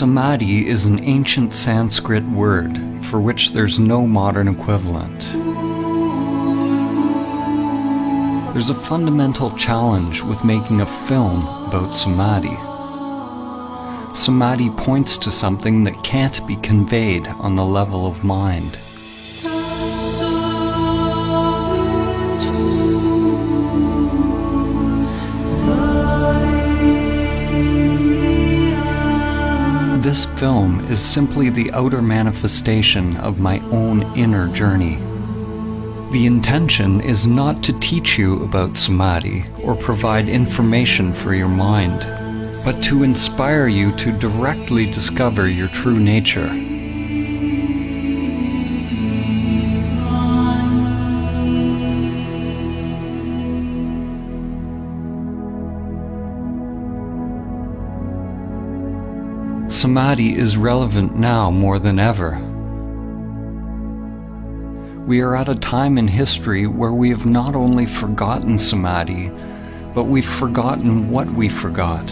Samadhi is an ancient Sanskrit word for which there's no modern equivalent. There's a fundamental challenge with making a film about Samadhi. Samadhi points to something that can't be conveyed on the level of mind. This film is simply the outer manifestation of my own inner journey. The intention is not to teach you about Samadhi or provide information for your mind, but to inspire you to directly discover your true nature. Samadhi is relevant now more than ever. We are at a time in history where we have not only forgotten Samadhi, but we've forgotten what we forgot.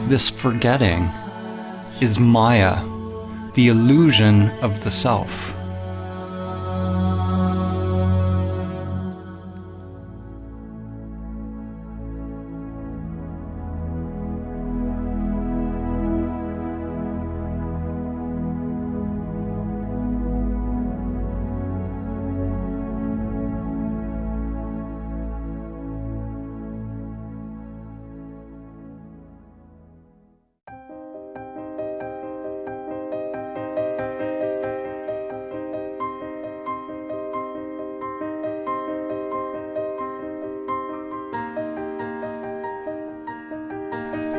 This forgetting is Maya, the illusion of the self.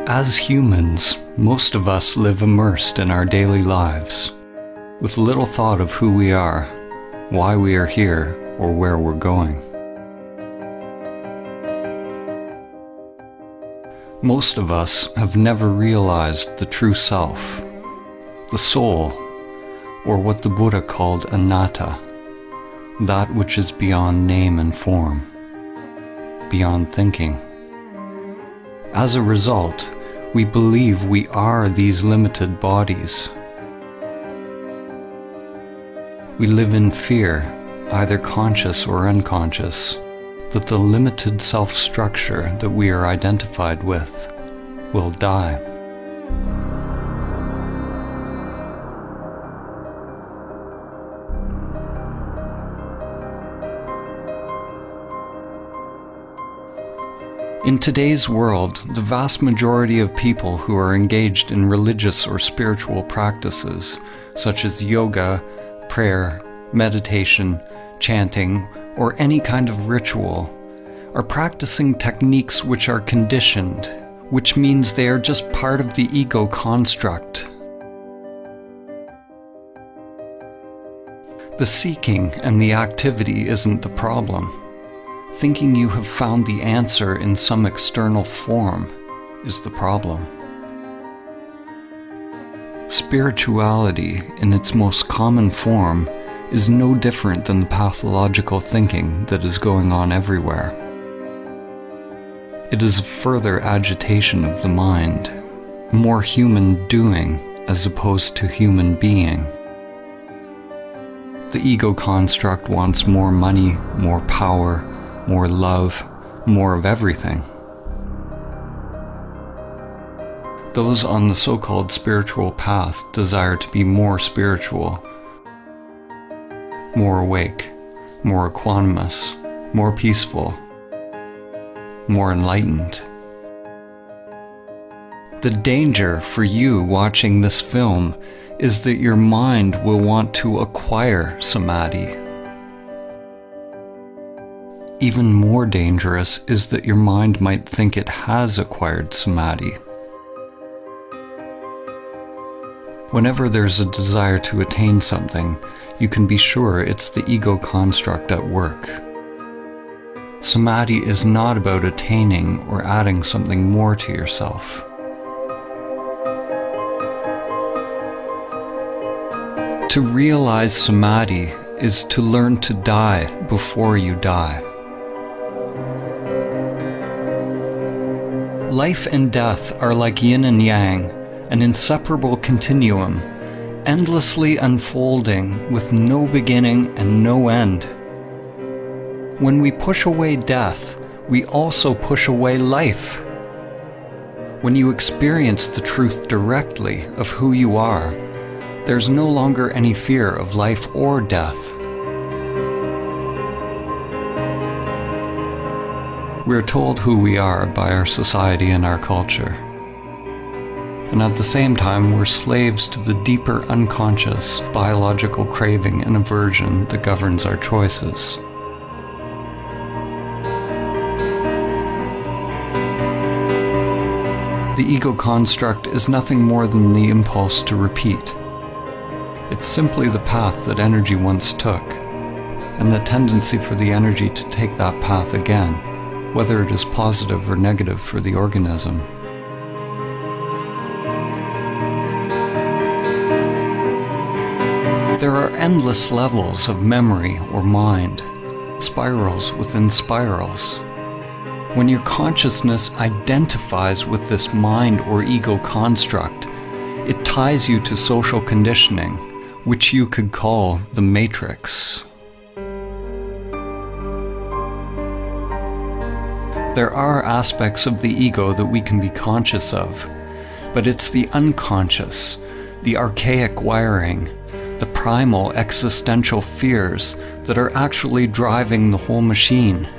As humans, most of us live immersed in our daily lives, with little thought of who we are, why we are here, or where we're going. Most of us have never realized the true self, the soul, or what the Buddha called anatta, that which is beyond name and form, beyond thinking. As a result, we believe we are these limited bodies. We live in fear, either conscious or unconscious, that the limited self-structure that we are identified with will die. In today's world, the vast majority of people who are engaged in religious or spiritual practices, such as yoga, prayer, meditation, chanting, or any kind of ritual, are practicing techniques which are conditioned, which means they are just part of the ego construct. The seeking and the activity isn't the problem. Thinking you have found the answer in some external form is the problem. Spirituality, in its most common form, is no different than the pathological thinking that is going on everywhere. It is a further agitation of the mind, more human doing as opposed to human being. The ego construct wants more money, more power, more love, more of everything. Those on the so-called spiritual path desire to be more spiritual, more awake, more equanimous, more peaceful, more enlightened. The danger for you watching this film is that your mind will want to acquire Samadhi. Even more dangerous is that your mind might think it has acquired Samadhi. Whenever there's a desire to attain something, you can be sure it's the ego construct at work. Samadhi is not about attaining or adding something more to yourself. To realize Samadhi is to learn to die before you die. Life and death are like yin and yang, an inseparable continuum, endlessly unfolding with no beginning and no end. When we push away death, we also push away life. When you experience the truth directly of who you are, there's no longer any fear of life or death. We're told who we are by our society and our culture. And at the same time, we're slaves to the deeper unconscious biological craving and aversion that governs our choices. The ego construct is nothing more than the impulse to repeat. It's simply the path that energy once took, and the tendency for the energy to take that path again, whether it is positive or negative for the organism. There are endless levels of memory or mind, spirals within spirals. When your consciousness identifies with this mind or ego construct, it ties you to social conditioning, which you could call the matrix. There are aspects of the ego that we can be conscious of, but it's the unconscious, the archaic wiring, the primal existential fears that are actually driving the whole machine.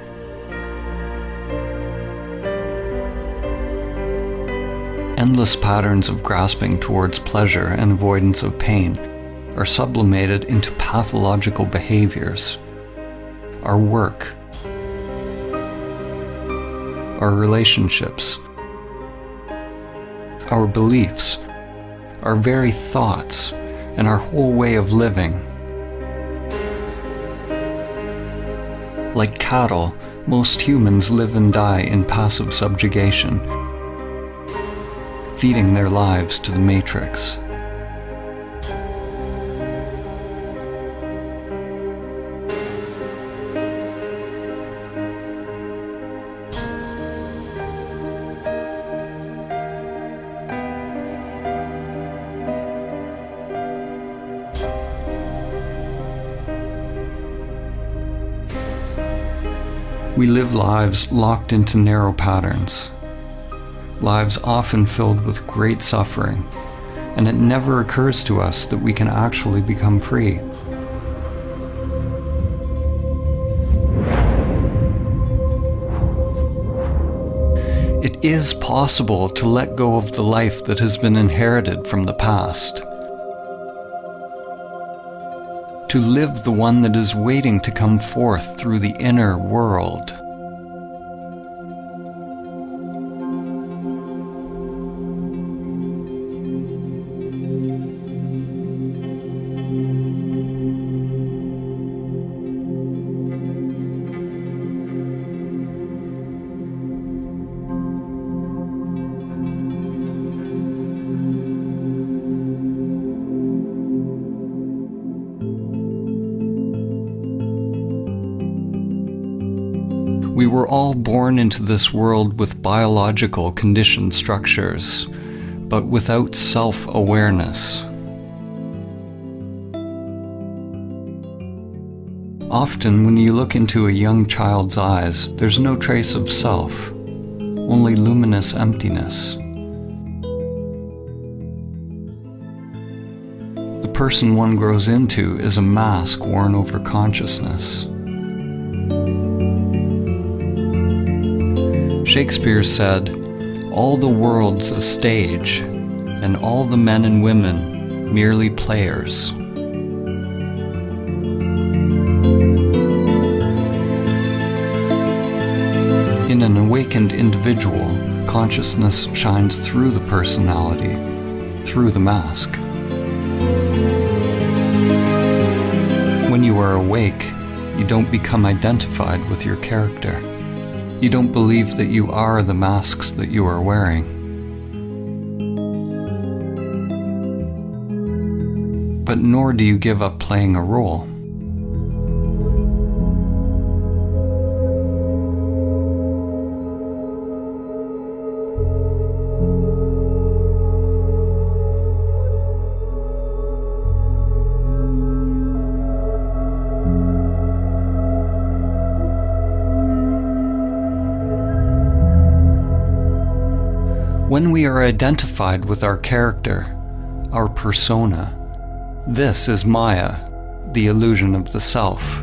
Endless patterns of grasping towards pleasure and avoidance of pain are sublimated into pathological behaviors. Our work, our relationships, our beliefs, our very thoughts, and our whole way of living. Like cattle, most humans live and die in passive subjugation, feeding their lives to the matrix. We live lives locked into narrow patterns, lives often filled with great suffering, and it never occurs to us that we can actually become free. It is possible to let go of the life that has been inherited from the past, to live the one that is waiting to come forth through the inner world. We were all born into this world with biological conditioned structures, but without self-awareness. Often, when you look into a young child's eyes, there's no trace of self, only luminous emptiness. The person one grows into is a mask worn over consciousness. Shakespeare said, "All the world's a stage, and all the men and women merely players." In an awakened individual, consciousness shines through the personality, through the mask. When you are awake, you don't become identified with your character. You don't believe that you are the masks that you are wearing. But nor do you give up playing a role. When we are identified with our character, our persona, this is Maya, the illusion of the self.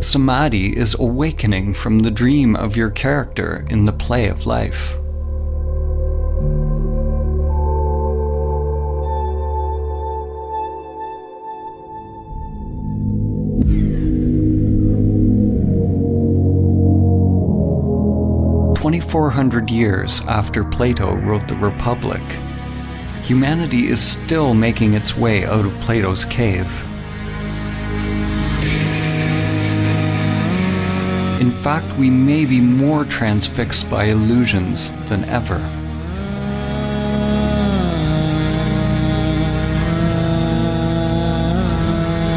Samadhi is awakening from the dream of your character in the play of life. "2,400 years after Plato wrote the Republic, humanity is still making its way out of Plato's cave. In fact, we may be more transfixed by illusions than ever.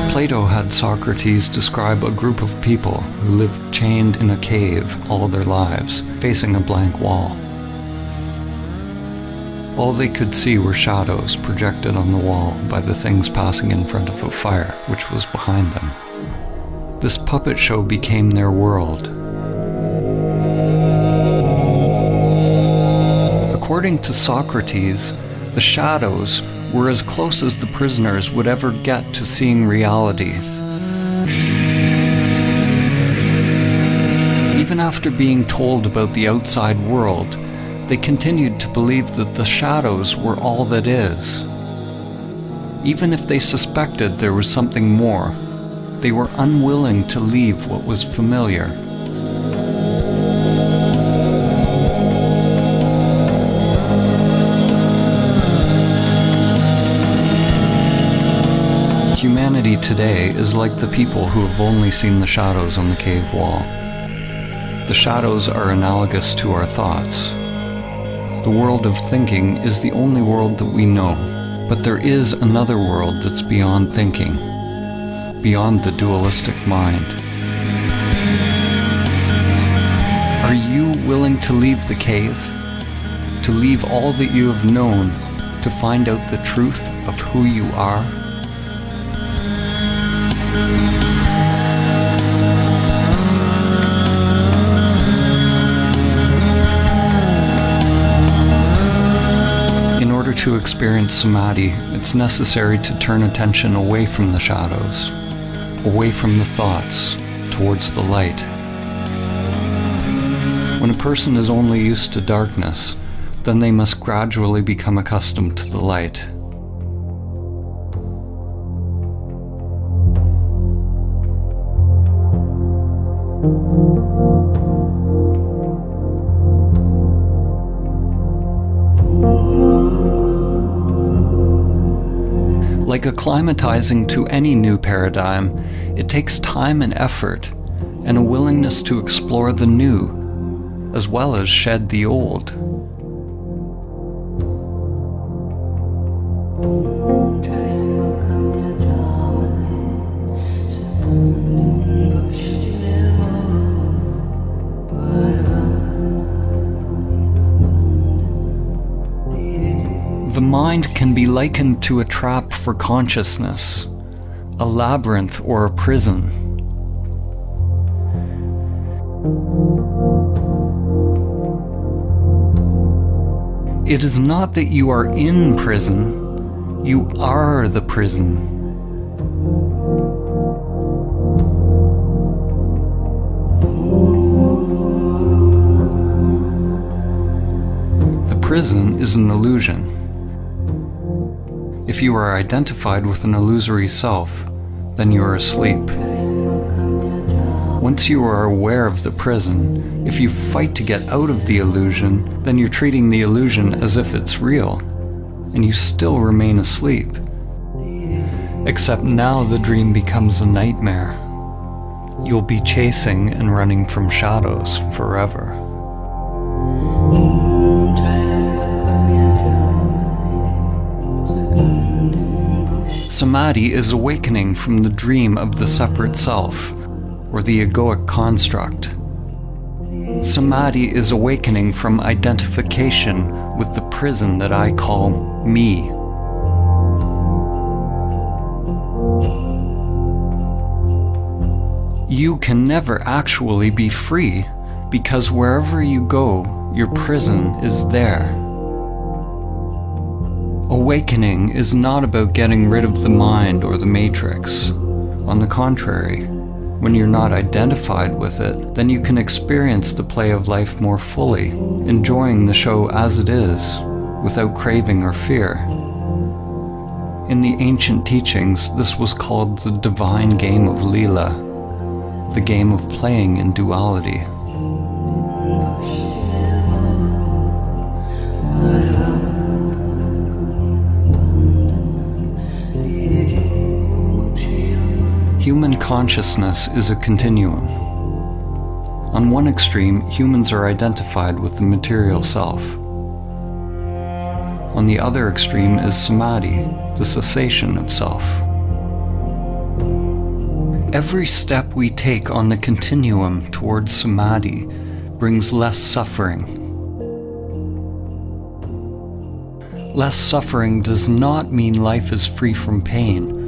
Plato had Socrates describe a group of people who lived chained in a cave all their lives, facing a blank wall. All they could see were shadows projected on the wall by the things passing in front of a fire which was behind them. This puppet show became their world. According to Socrates, the shadows were as close as the prisoners would ever get to seeing reality. Even after being told about the outside world, they continued to believe that the shadows were all that is. Even if they suspected there was something more, they were unwilling to leave what was familiar. Humanity today is like the people who have only seen the shadows on the cave wall. The shadows are analogous to our thoughts. The world of thinking is the only world that we know, but there is another world that's beyond thinking, beyond the dualistic mind. Are you willing to leave the cave? To leave all that you have known, to find out the truth of who you are? In order to experience Samadhi, it's necessary to turn attention away from the shadows, away from the thoughts, towards the light. When a person is only used to darkness, then they must gradually become accustomed to the light. Like acclimatizing to any new paradigm, it takes time and effort, and a willingness to explore the new, as well as shed the old. The mind can be likened to a trap for consciousness, a labyrinth or a prison. It is not that you are in prison, you are the prison. The prison is an illusion. If you are identified with an illusory self, then you are asleep. Once you are aware of the prison, if you fight to get out of the illusion, then you're treating the illusion as if it's real, and you still remain asleep. Except now the dream becomes a nightmare. You'll be chasing and running from shadows forever. Samadhi is awakening from the dream of the separate self, or the egoic construct. Samadhi is awakening from identification with the prison that I call me. You can never actually be free because wherever you go, your prison is there. Awakening is not about getting rid of the mind or the matrix. On the contrary, when you're not identified with it, then you can experience the play of life more fully, enjoying the show as it is, without craving or fear. In the ancient teachings, this was called the divine game of Leela, the game of playing in duality. Human consciousness is a continuum. On one extreme, humans are identified with the material self. On the other extreme is Samadhi, the cessation of self. Every step we take on the continuum towards Samadhi brings less suffering. Less suffering does not mean life is free from pain.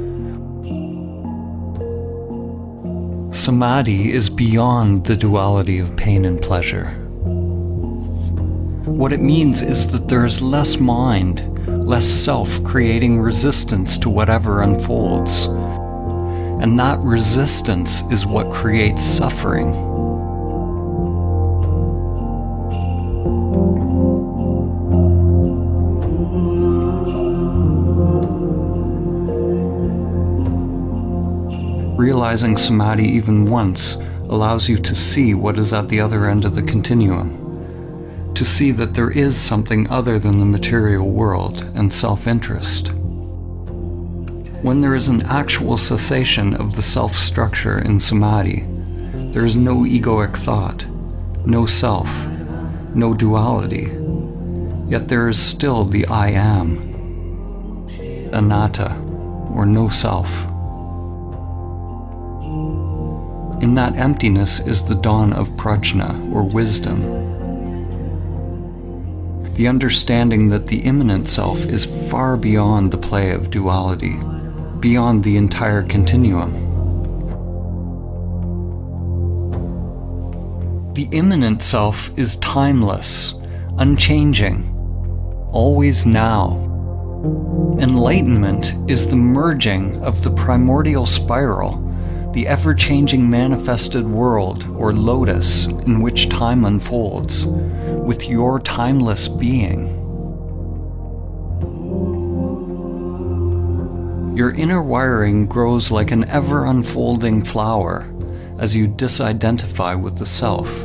Samadhi is beyond the duality of pain and pleasure. What it means is that there is less mind, less self creating resistance to whatever unfolds. And that resistance is what creates suffering. Realizing Samadhi even once allows you to see what is at the other end of the continuum, to see that there is something other than the material world and self-interest. When there is an actual cessation of the self-structure in Samadhi, there is no egoic thought, no self, no duality, yet there is still the I am, anatta, or no self. In that emptiness is the dawn of prajna, or wisdom. The understanding that the immanent self is far beyond the play of duality, beyond the entire continuum. The immanent self is timeless, unchanging, always now. Enlightenment is the merging of the primordial spiral, the ever-changing manifested world, or lotus, in which time unfolds, with your timeless being. Your inner wiring grows like an ever-unfolding flower as you disidentify with the self,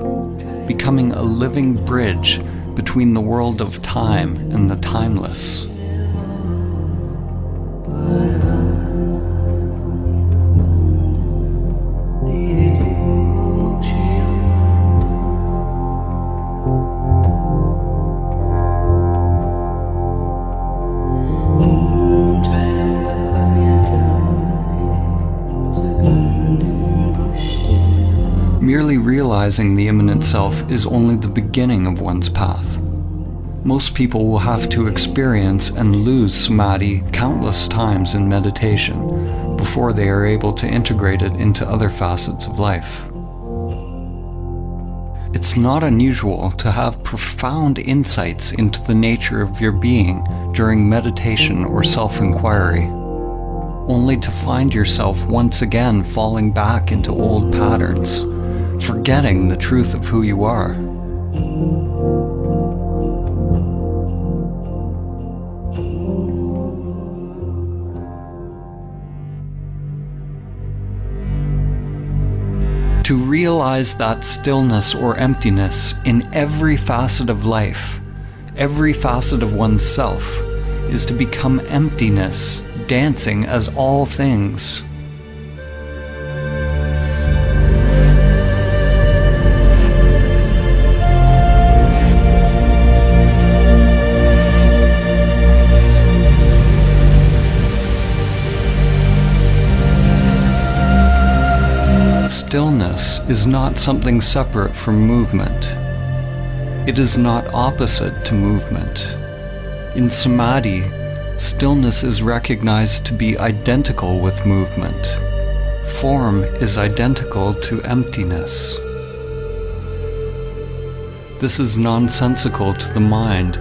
becoming a living bridge between the world of time and the timeless. Merely realizing the immanent self is only the beginning of one's path. Most people will have to experience and lose Samadhi countless times in meditation before they are able to integrate it into other facets of life. It's not unusual to have profound insights into the nature of your being during meditation or self-inquiry, only to find yourself once again falling back into old patterns, forgetting the truth of who you are. To realize that stillness or emptiness in every facet of life, every facet of one's self, is to become emptiness, dancing as all things. Stillness is not something separate from movement. It is not opposite to movement. In Samadhi, stillness is recognized to be identical with movement. Form is identical to emptiness. this is nonsensical to the mind,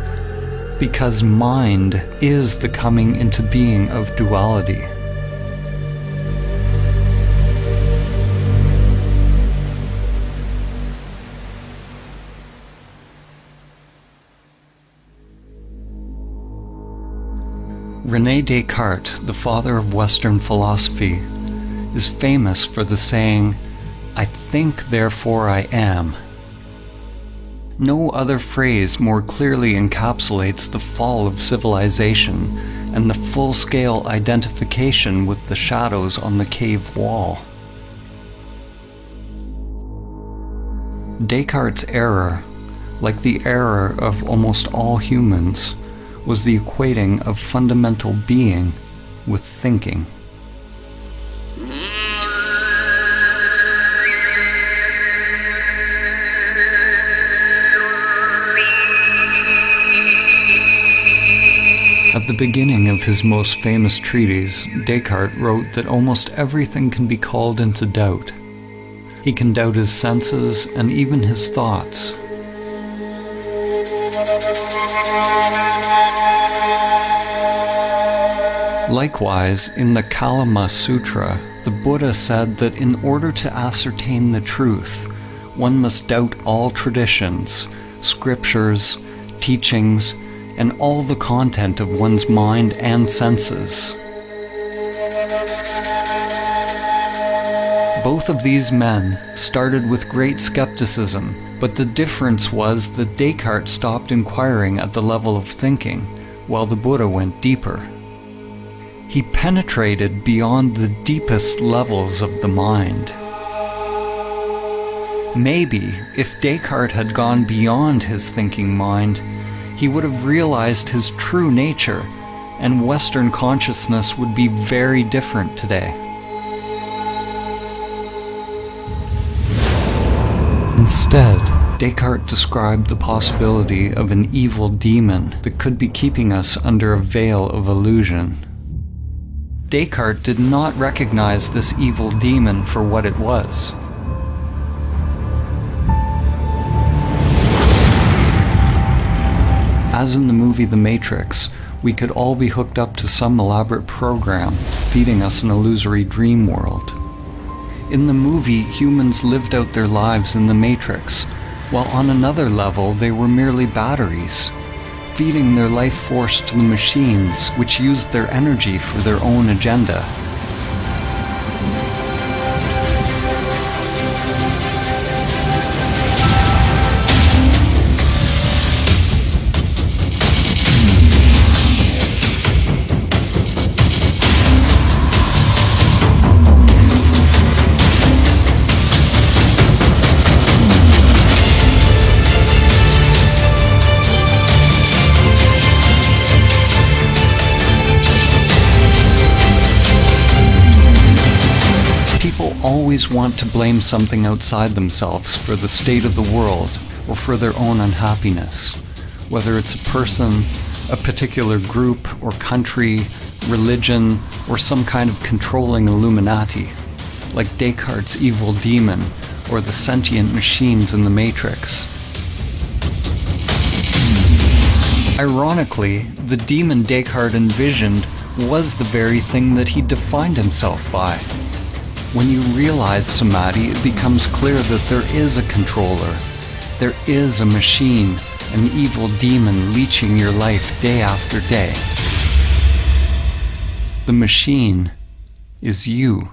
because mind is the coming into being of duality. René Descartes, the father of Western philosophy, is famous for the saying, "I think, therefore I am." No other phrase more clearly encapsulates the fall of civilization and the full-scale identification with the shadows on the cave wall. Descartes' error, like the error of almost all humans, was the equating of fundamental being with thinking. At the beginning of his most famous treatise, Descartes wrote that almost everything can be called into doubt. He can doubt his senses and even his thoughts. Likewise, in the Kalama Sutra, the Buddha said that in order to ascertain the truth, one must doubt all traditions, scriptures, teachings, and all the content of one's mind and senses. Both of these men started with great skepticism, but the difference was that Descartes stopped inquiring at the level of thinking, while the Buddha went deeper. He penetrated beyond the deepest levels of the mind. Maybe, if Descartes had gone beyond his thinking mind, he would have realized his true nature, and Western consciousness would be very different today. Instead, Descartes described the possibility of an evil demon that could be keeping us under a veil of illusion. Descartes did not recognize this evil demon for what it was. As in the movie The Matrix, we could all be hooked up to some elaborate program, feeding us an illusory dream world. In the movie, humans lived out their lives in the Matrix, while on another level they were merely batteries, feeding their life force to the machines, which used their energy for their own agenda. Always want to blame something outside themselves for the state of the world or for their own unhappiness, whether it's a person, a particular group or country, religion, or some kind of controlling Illuminati, like Descartes' evil demon or the sentient machines in the Matrix. Ironically, the demon Descartes envisioned was the very thing that he defined himself by. When you realize Samadhi, it becomes clear that there is a controller. There is a machine, an evil demon leeching your life day after day. The machine is you.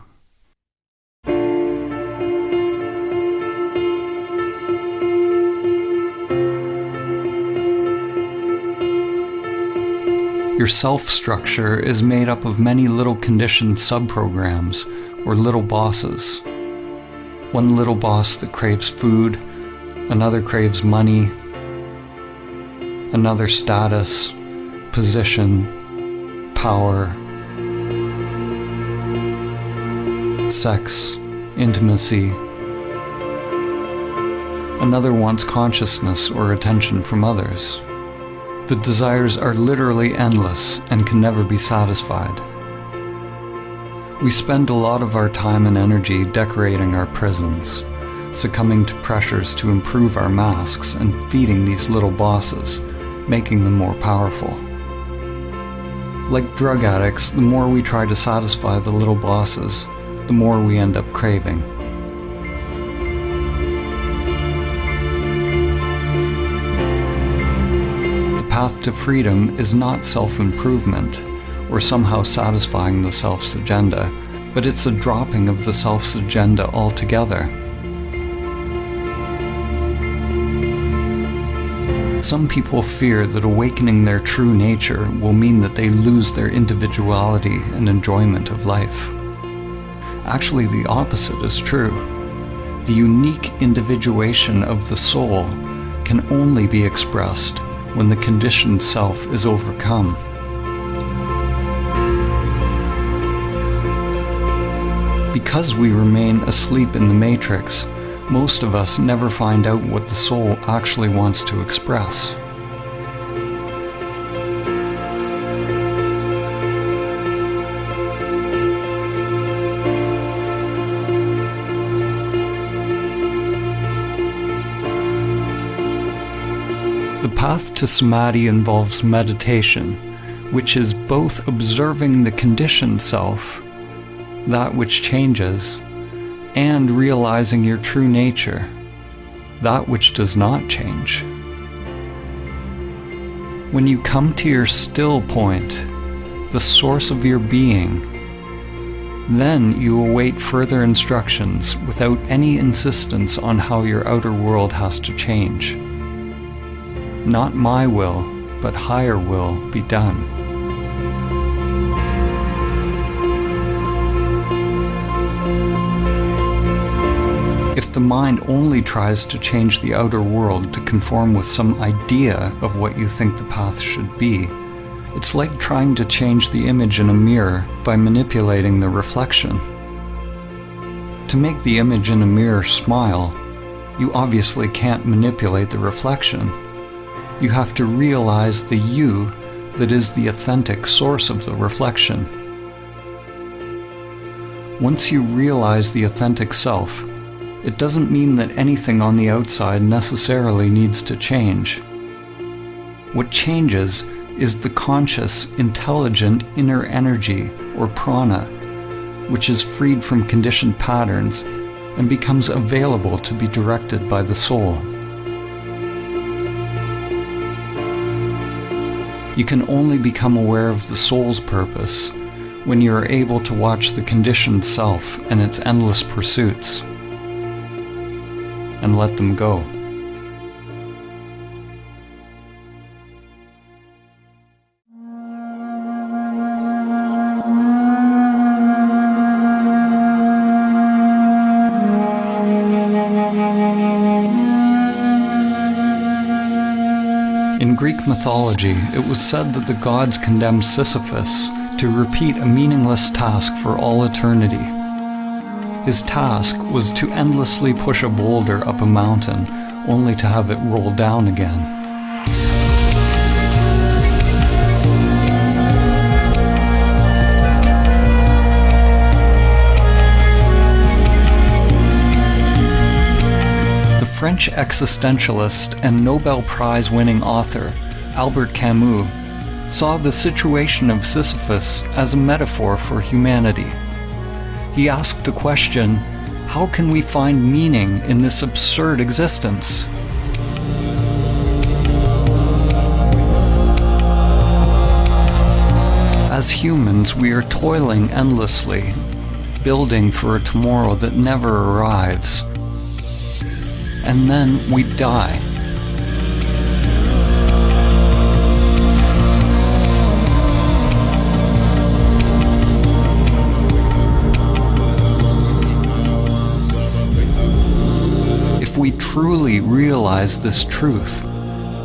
Your self-structure is made up of many little conditioned subprograms, or little bosses. One little boss that craves food, another craves money, another status, position, power, sex, intimacy. Another wants consciousness or attention from others. The desires are literally endless and can never be satisfied. We spend a lot of our time and energy decorating our prisons, succumbing to pressures to improve our masks and feeding these little bosses, making them more powerful. Like drug addicts, the more we try to satisfy the little bosses, the more we end up craving. The path to freedom is not self-improvement, or somehow satisfying the self's agenda, but it's a dropping of the self's agenda altogether. Some people fear that awakening their true nature will mean that they lose their individuality and enjoyment of life. Actually, the opposite is true. The unique individuation of the soul can only be expressed when the conditioned self is overcome. Because we remain asleep in the matrix, most of us never find out what the soul actually wants to express. The path to Samadhi involves meditation, which is both observing the conditioned self, that which changes, and realizing your true nature, that which does not change. When you come to your still point, the source of your being, then you await further instructions without any insistence on how your outer world has to change. Not my will, but higher will be done. If the mind only tries to change the outer world to conform with some idea of what you think the path should be, it's like trying to change the image in a mirror by manipulating the reflection. To make the image in a mirror smile, you obviously can't manipulate the reflection. You have to realize the you that is the authentic source of the reflection. Once you realize the authentic self, it doesn't mean that anything on the outside necessarily needs to change. What changes is the conscious, intelligent inner energy, or prana, which is freed from conditioned patterns and becomes available to be directed by the soul. You can only become aware of the soul's purpose when you are able to watch the conditioned self and its endless pursuits, and let them go. In Greek mythology, it was said that the gods condemned Sisyphus to repeat a meaningless task for all eternity. His task was to endlessly push a boulder up a mountain, only to have it roll down again. The French existentialist and Nobel Prize-winning author, Albert Camus, saw the situation of Sisyphus as a metaphor for humanity. He asked the question, how can we find meaning in this absurd existence? As humans, we are toiling endlessly, building for a tomorrow that never arrives. And then we die. If we truly realize this truth,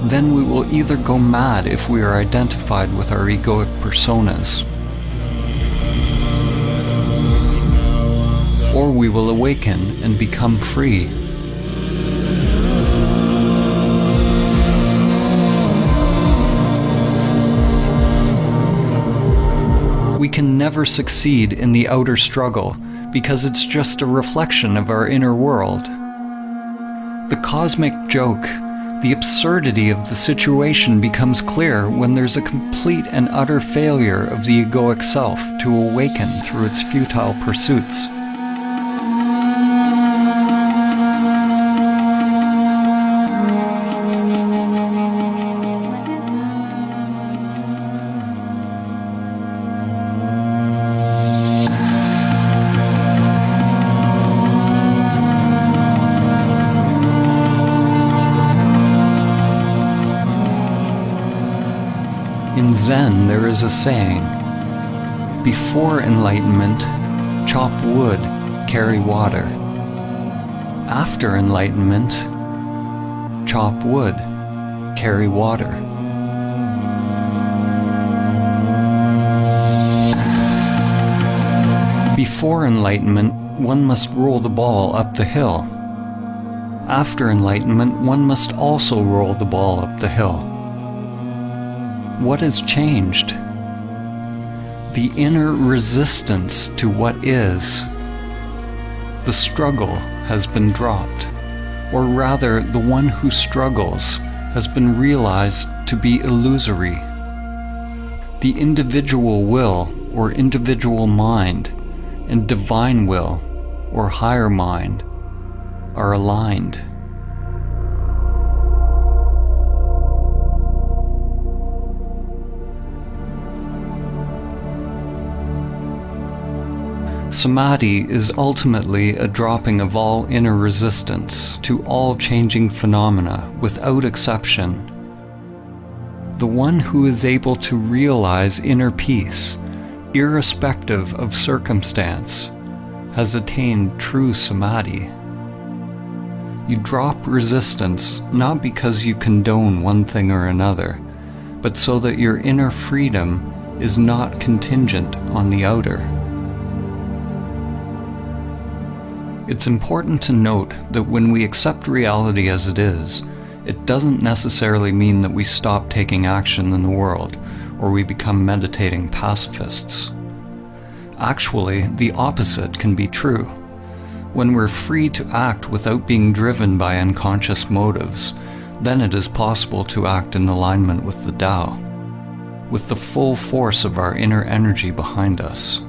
then we will either go mad if we are identified with our egoic personas, or we will awaken and become free. We can never succeed in the outer struggle because it's just a reflection of our inner world. The cosmic joke, the absurdity of the situation becomes clear when there's a complete and utter failure of the egoic self to awaken through its futile pursuits. In Zen, there is a saying, before enlightenment, chop wood, carry water. After enlightenment, chop wood, carry water. Before enlightenment, one must roll the ball up the hill. After enlightenment, one must also roll the ball up the hill. What has changed? The inner resistance to what is. The struggle has been dropped, or rather, the one who struggles has been realized to be illusory. The individual will, or individual mind, and divine will, or higher mind, are aligned. Samadhi is ultimately a dropping of all inner resistance to all changing phenomena without exception. The one who is able to realize inner peace, irrespective of circumstance, has attained true Samadhi. You drop resistance not because you condone one thing or another, but so that your inner freedom is not contingent on the outer. It's important to note that when we accept reality as it is, it doesn't necessarily mean that we stop taking action in the world, or we become meditating pacifists. Actually, the opposite can be true. When we're free to act without being driven by unconscious motives, then it is possible to act in alignment with the Tao, with the full force of our inner energy behind us.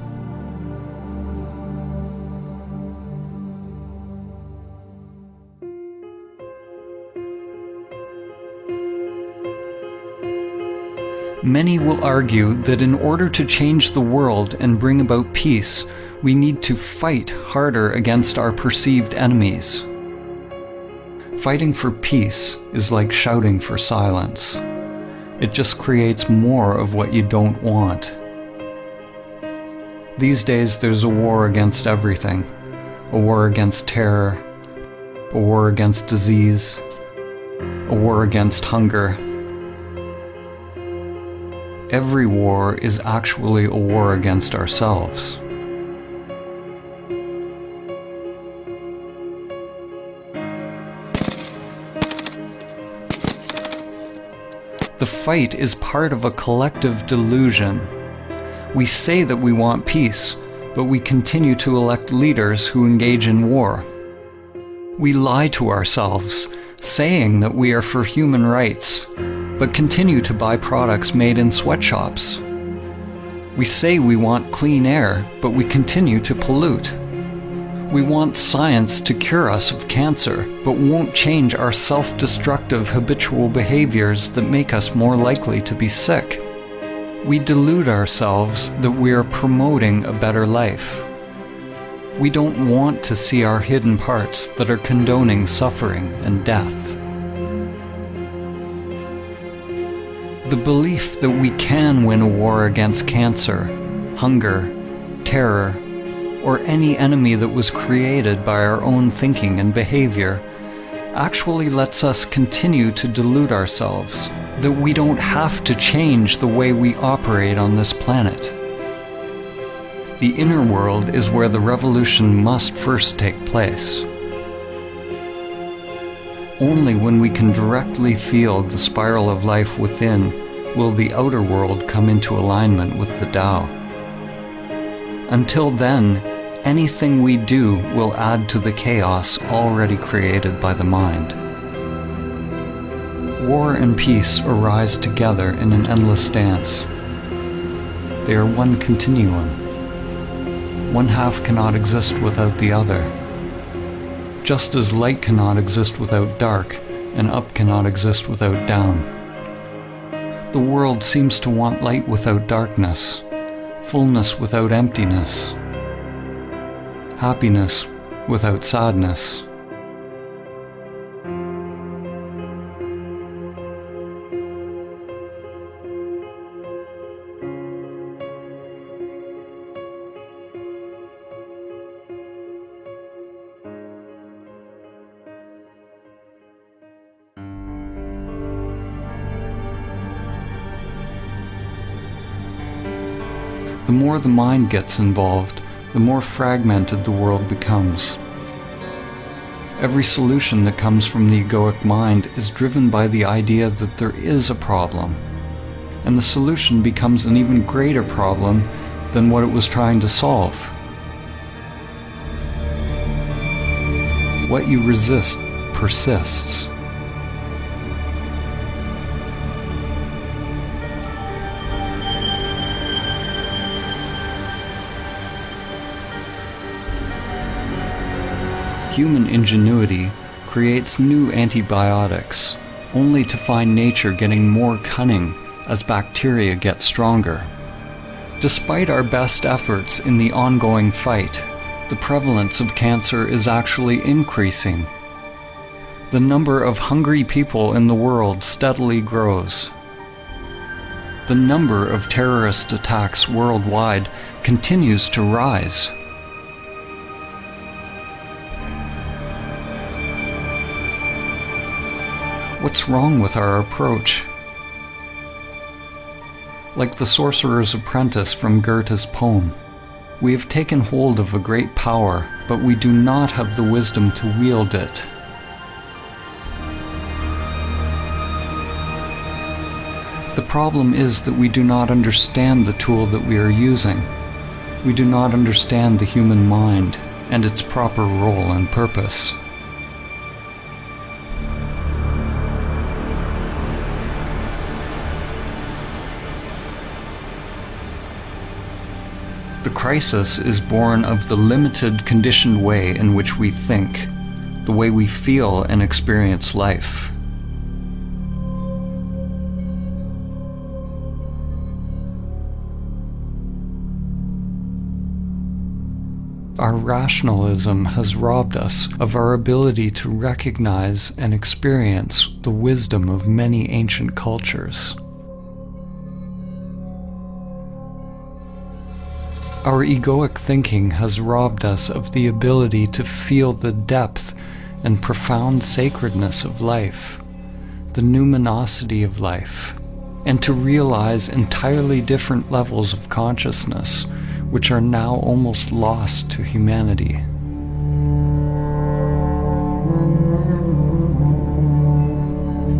Many will argue that in order to change the world and bring about peace, we need to fight harder against our perceived enemies. Fighting for peace is like shouting for silence. It just creates more of what you don't want. These days there's a war against everything. A war against terror, a war against disease, a war against hunger. Every war is actually a war against ourselves. The fight is part of a collective delusion. We say that we want peace, but we continue to elect leaders who engage in war. We lie to ourselves, saying that we are for human rights, but continue to buy products made in sweatshops. We say we want clean air, but we continue to pollute. We want science to cure us of cancer, but won't change our self-destructive habitual behaviors that make us more likely to be sick. We delude ourselves that we are promoting a better life. We don't want to see our hidden parts that are condoning suffering and death. The belief that we can win a war against cancer, hunger, terror, or any enemy that was created by our own thinking and behavior actually lets us continue to delude ourselves that we don't have to change the way we operate on this planet. The inner world is where the revolution must first take place. Only when we can directly feel the spiral of life within will the outer world come into alignment with the Tao. Until then, anything we do will add to the chaos already created by the mind. War and peace arise together in an endless dance. They are one continuum. One half cannot exist without the other. Just as light cannot exist without dark, and up cannot exist without down. The world seems to want light without darkness, fullness without emptiness, happiness without sadness. The more the mind gets involved, the more fragmented the world becomes. Every solution that comes from the egoic mind is driven by the idea that there is a problem, and the solution becomes an even greater problem than what it was trying to solve. What you resist persists. Human ingenuity creates new antibiotics, only to find nature getting more cunning as bacteria get stronger. Despite our best efforts in the ongoing fight, the prevalence of cancer is actually increasing. The number of hungry people in the world steadily grows. The number of terrorist attacks worldwide continues to rise. What's wrong with our approach? Like the sorcerer's apprentice from Goethe's poem, we have taken hold of a great power, but we do not have the wisdom to wield it. The problem is that we do not understand the tool that we are using. We do not understand the human mind and its proper role and purpose. The crisis is born of the limited, conditioned way in which we think, the way we feel and experience life. Our rationalism has robbed us of our ability to recognize and experience the wisdom of many ancient cultures. Our egoic thinking has robbed us of the ability to feel the depth and profound sacredness of life, the numinosity of life, and to realize entirely different levels of consciousness, which are now almost lost to humanity.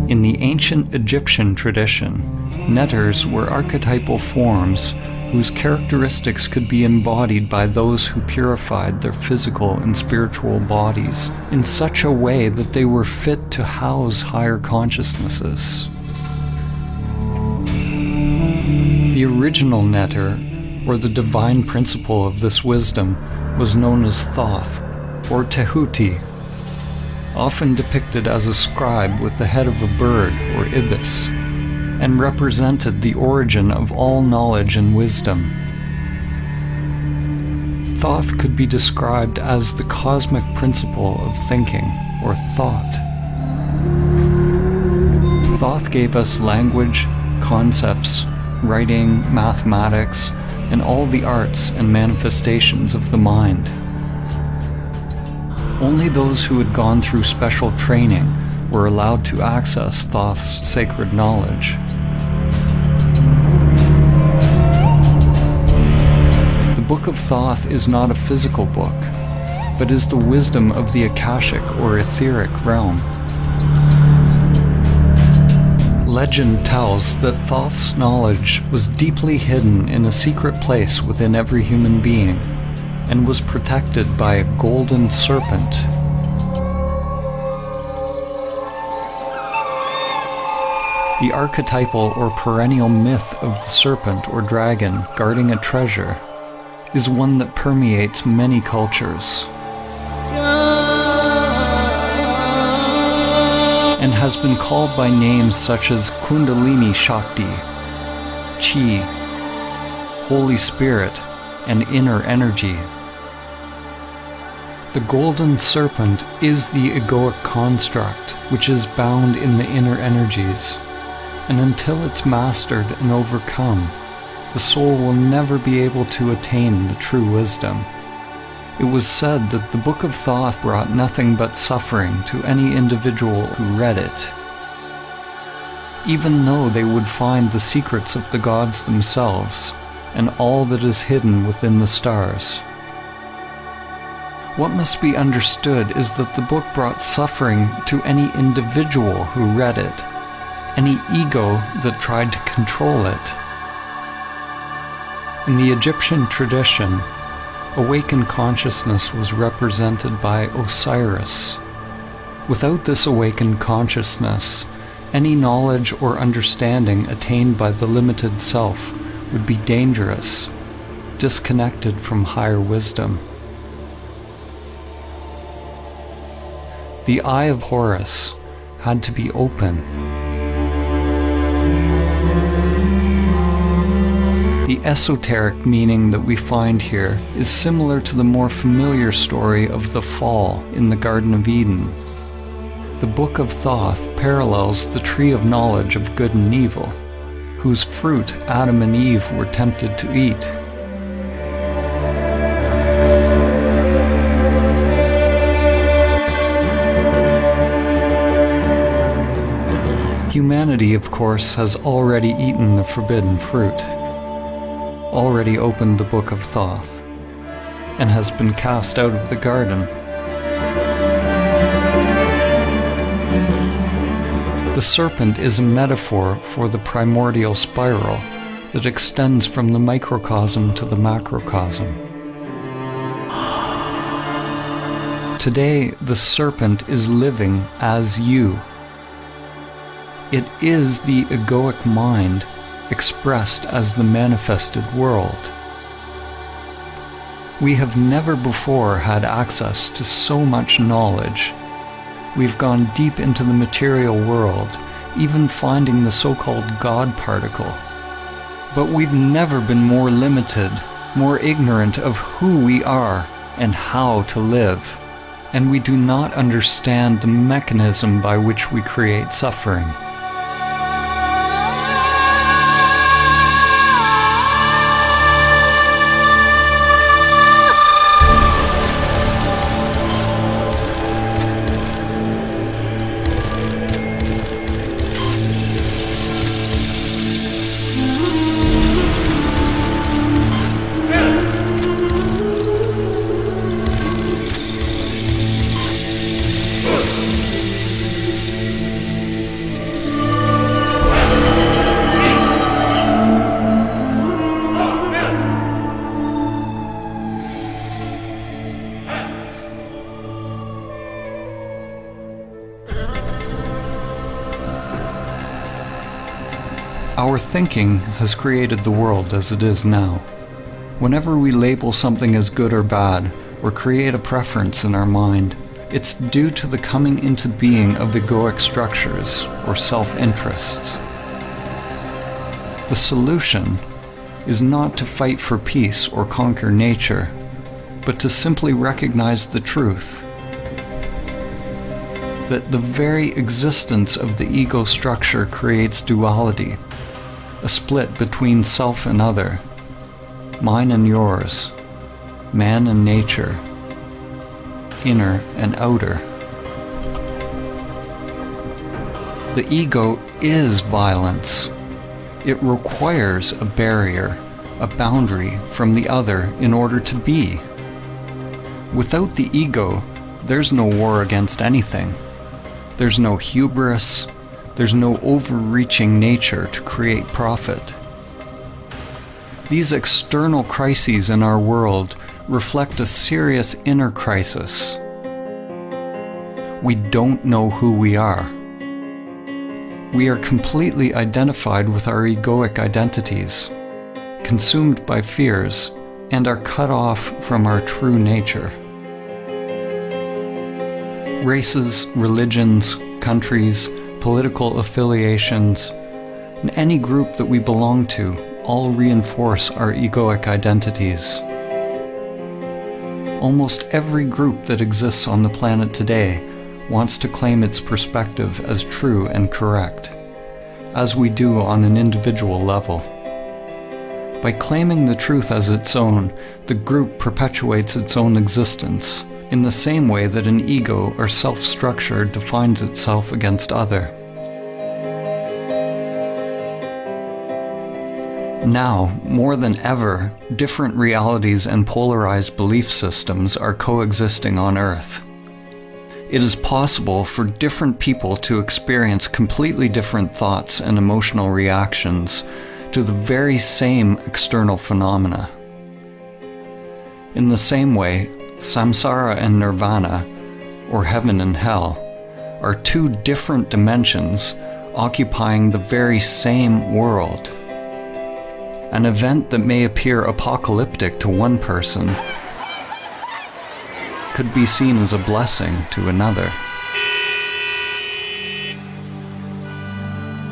In the ancient Egyptian tradition, netters were archetypal forms whose characteristics could be embodied by those who purified their physical and spiritual bodies in such a way that they were fit to house higher consciousnesses. The original netter, or the divine principle of this wisdom, was known as Thoth, or Tehuti, often depicted as a scribe with the head of a bird or ibis, and represented the origin of all knowledge and wisdom. Thoth could be described as the cosmic principle of thinking, or thought. Thoth gave us language, concepts, writing, mathematics, and all the arts and manifestations of the mind. Only those who had gone through special training were allowed to access Thoth's sacred knowledge. The Book of Thoth is not a physical book, but is the wisdom of the Akashic or etheric realm. Legend tells that Thoth's knowledge was deeply hidden in a secret place within every human being, and was protected by a golden serpent. The archetypal or perennial myth of the serpent or dragon guarding a treasure is one that permeates many cultures and has been called by names such as Kundalini Shakti, Chi, Holy Spirit, and inner energy. The golden serpent is the egoic construct which is bound in the inner energies, and until it's mastered and overcome, the soul will never be able to attain the true wisdom. It was said that the Book of Thoth brought nothing but suffering to any individual who read it, even though they would find the secrets of the gods themselves and all that is hidden within the stars. What must be understood is that the book brought suffering to any individual who read it, any ego that tried to control it. In the Egyptian tradition, awakened consciousness was represented by Osiris. Without this awakened consciousness, any knowledge or understanding attained by the limited self would be dangerous, disconnected from higher wisdom. The Eye of Horus had to be open. The esoteric meaning that we find here is similar to the more familiar story of the fall in the Garden of Eden. The Book of Thoth parallels the tree of knowledge of good and evil, whose fruit Adam and Eve were tempted to eat. Humanity, of course, has already eaten the forbidden fruit, already opened the Book of Thoth, and has been cast out of the garden. The serpent is a metaphor for the primordial spiral that extends from the microcosm to the macrocosm. Today, the serpent is living as you. It is the egoic mind expressed as the manifested world. We have never before had access to so much knowledge. We've gone deep into the material world, even finding the so-called God particle. But we've never been more limited, more ignorant of who we are and how to live. And we do not understand the mechanism by which we create suffering. Our thinking has created the world as it is now. Whenever we label something as good or bad, or create a preference in our mind, it's due to the coming into being of egoic structures or self-interests. The solution is not to fight for peace or conquer nature, but to simply recognize the truth that the very existence of the ego structure creates duality, a split between self and other, mine and yours, man and nature, inner and outer. The ego is violence. It requires a barrier, a boundary from the other in order to be. Without the ego, there's no war against anything. There's no hubris. There's no overreaching nature to create profit. These external crises in our world reflect a serious inner crisis. We don't know who we are. We are completely identified with our egoic identities, consumed by fears, and are cut off from our true nature. Races, religions, countries, political affiliations, and any group that we belong to all reinforce our egoic identities. Almost every group that exists on the planet today wants to claim its perspective as true and correct, as we do on an individual level. By claiming the truth as its own, the group perpetuates its own existence, in the same way that an ego or self-structure defines itself against other. Now, more than ever, different realities and polarized belief systems are coexisting on Earth. It is possible for different people to experience completely different thoughts and emotional reactions to the very same external phenomena. In the same way, samsara and nirvana, or heaven and hell, are two different dimensions occupying the very same world. An event that may appear apocalyptic to one person could be seen as a blessing to another.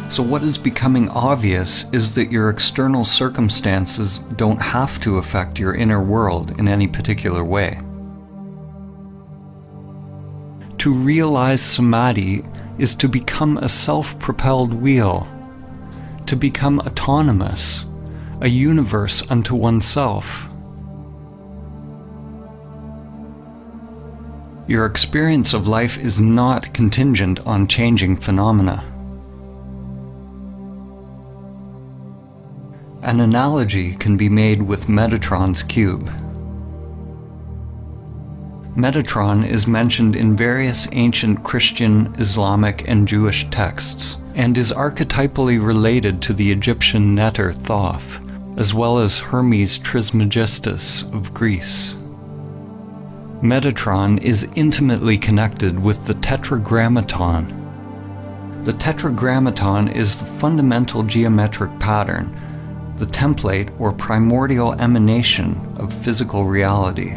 So what is becoming obvious is that your external circumstances don't have to affect your inner world in any particular way. To realize Samadhi is to become a self-propelled wheel, to become autonomous, a universe unto oneself. Your experience of life is not contingent on changing phenomena. An analogy can be made with Metatron's cube. Metatron is mentioned in various ancient Christian, Islamic, and Jewish texts, and is archetypally related to the Egyptian Neter Thoth, as well as Hermes Trismegistus of Greece. Metatron is intimately connected with the Tetragrammaton. The Tetragrammaton is the fundamental geometric pattern, the template or primordial emanation of physical reality,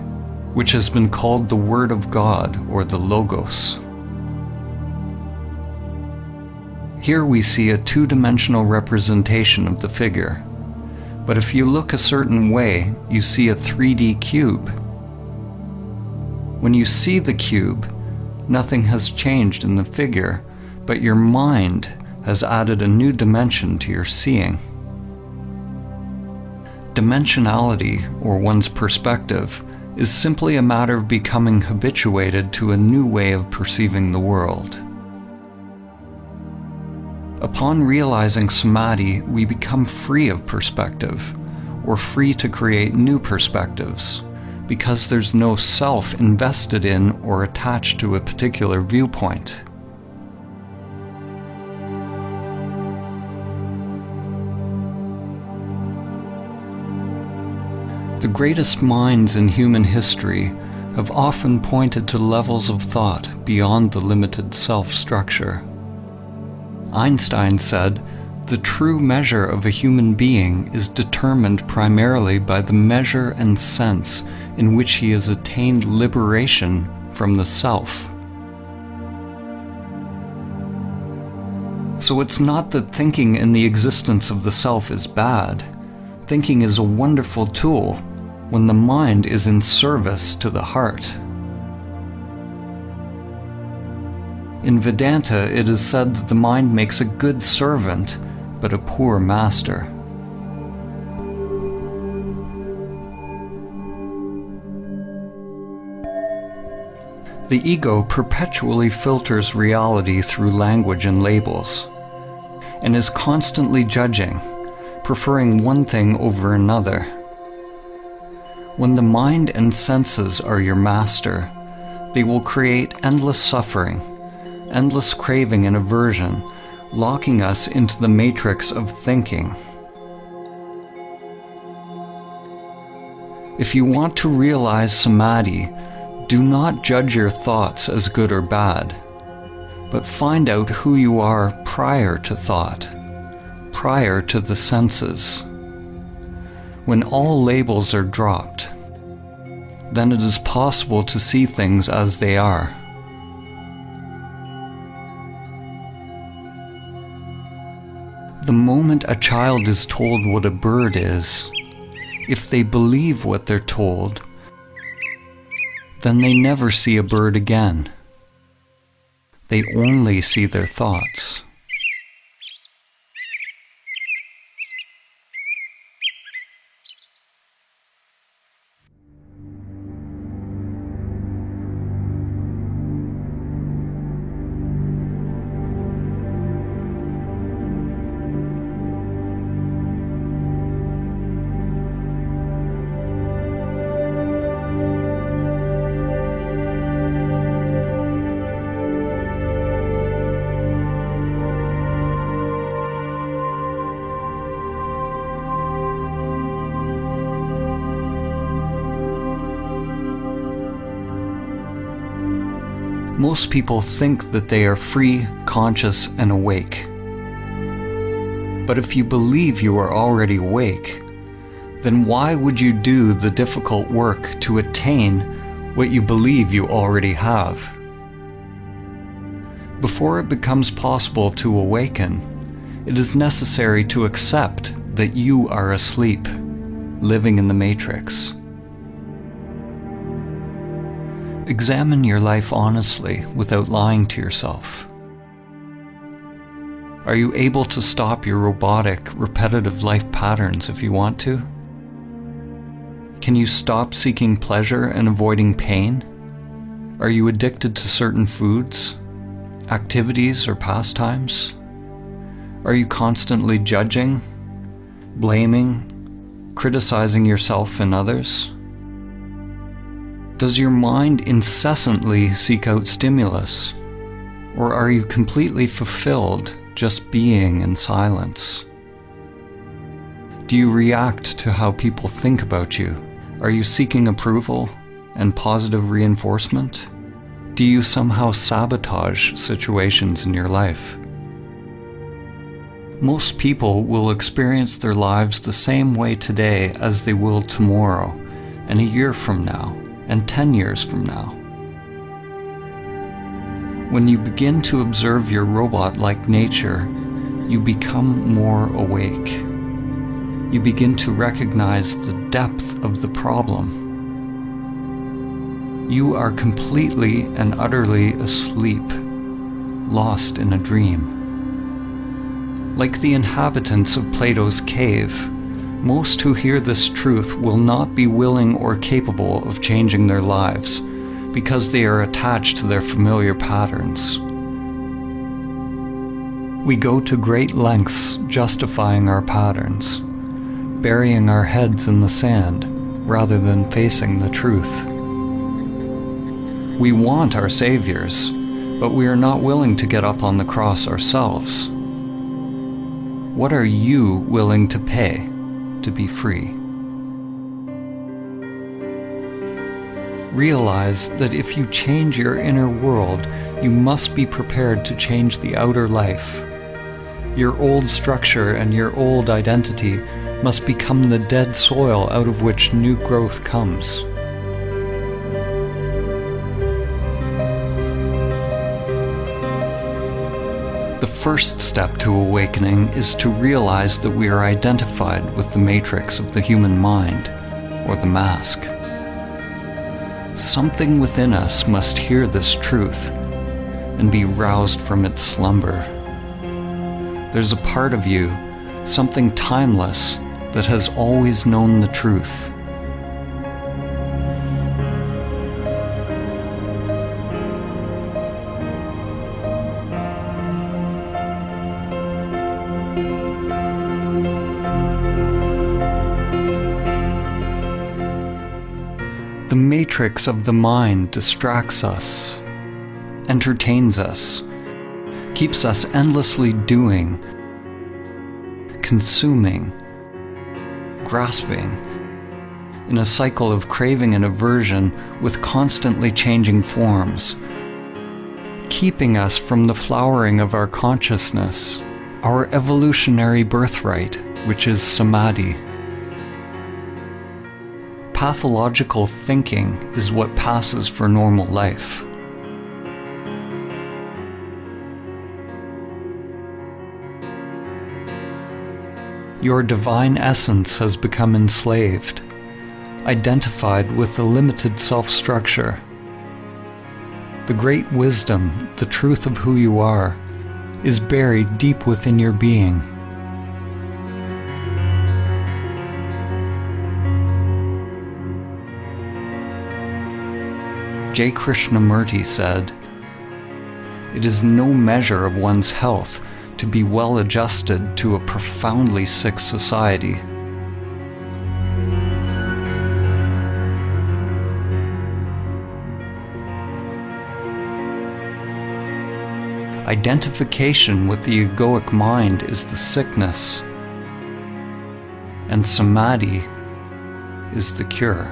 which has been called the Word of God or the Logos. Here we see a two-dimensional representation of the figure, but if you look a certain way, you see a 3D cube. When you see the cube, nothing has changed in the figure, but your mind has added a new dimension to your seeing. Dimensionality, or one's perspective, is simply a matter of becoming habituated to a new way of perceiving the world. Upon realizing Samadhi, we become free of perspective, or free to create new perspectives, because there's no self invested in or attached to a particular viewpoint. The greatest minds in human history have often pointed to levels of thought beyond the limited self-structure. Einstein said, "The true measure of a human being is determined primarily by the measure and sense in which he has attained liberation from the self." So it's not that thinking in the existence of the self is bad. Thinking is a wonderful tool when the mind is in service to the heart. In Vedanta, it is said that the mind makes a good servant, but a poor master. The ego perpetually filters reality through language and labels, and is constantly judging, preferring one thing over another. When the mind and senses are your master, they will create endless suffering, endless craving and aversion, locking us into the matrix of thinking. If you want to realize Samadhi, do not judge your thoughts as good or bad, but find out who you are prior to thought, prior to the senses. When all labels are dropped, then it is possible to see things as they are. The moment a child is told what a bird is, if they believe what they're told, then they never see a bird again. They only see their thoughts. Most people think that they are free, conscious, and awake. But if you believe you are already awake, then why would you do the difficult work to attain what you believe you already have? Before it becomes possible to awaken, it is necessary to accept that you are asleep, living in the matrix. Examine your life honestly without lying to yourself. Are you able to stop your robotic, repetitive life patterns if you want to? Can you stop seeking pleasure and avoiding pain? Are you addicted to certain foods, activities, or pastimes? Are you constantly judging, blaming, criticizing yourself and others? Does your mind incessantly seek out stimulus, or are you completely fulfilled just being in silence? Do you react to how people think about you? Are you seeking approval and positive reinforcement? Do you somehow sabotage situations in your life? Most people will experience their lives the same way today as they will tomorrow, and a year from now, and 10 years from now. When you begin to observe your robot-like nature, you become more awake. You begin to recognize the depth of the problem. You are completely and utterly asleep, lost in a dream. Like the inhabitants of Plato's cave, most who hear this truth will not be willing or capable of changing their lives because they are attached to their familiar patterns. We go to great lengths justifying our patterns, burying our heads in the sand rather than facing the truth. We want our saviors, but we are not willing to get up on the cross ourselves. What are you willing to pay to be free? Realize that if you change your inner world, you must be prepared to change the outer life. Your old structure and your old identity must become the dead soil out of which new growth comes. The first step to awakening is to realize that we are identified with the matrix of the human mind, or the mask. Something within us must hear this truth and be roused from its slumber. There's a part of you, something timeless, that has always known the truth. The matrix of the mind distracts us, entertains us, keeps us endlessly doing, consuming, grasping, in a cycle of craving and aversion with constantly changing forms, keeping us from the flowering of our consciousness, our evolutionary birthright, which is Samadhi. Pathological thinking is what passes for normal life. Your divine essence has become enslaved, identified with a limited self-structure. The great wisdom, the truth of who you are, is buried deep within your being. J. Krishnamurti said, "It is no measure of one's health to be well adjusted to a profoundly sick society." Identification with the egoic mind is the sickness, and Samadhi is the cure.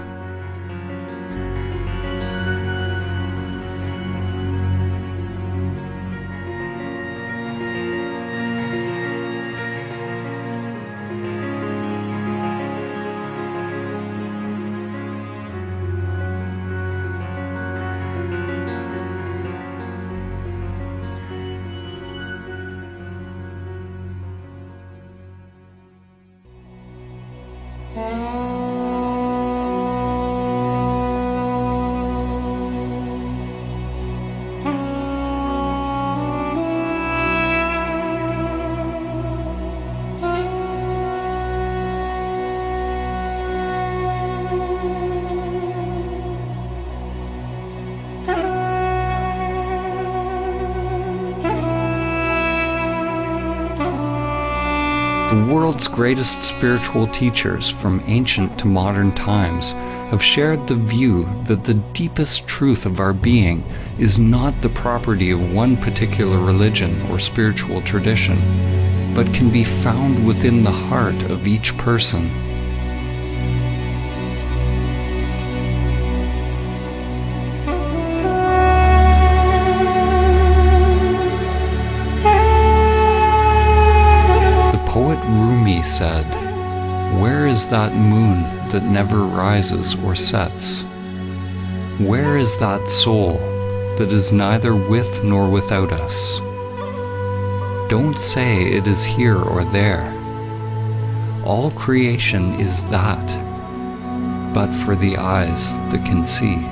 The world's greatest spiritual teachers from ancient to modern times have shared the view that the deepest truth of our being is not the property of one particular religion or spiritual tradition, but can be found within the heart of each person. Poet Rumi said, "Where is that moon that never rises or sets? Where is that soul that is neither with nor without us? Don't say it is here or there. All creation is that, but for the eyes that can see."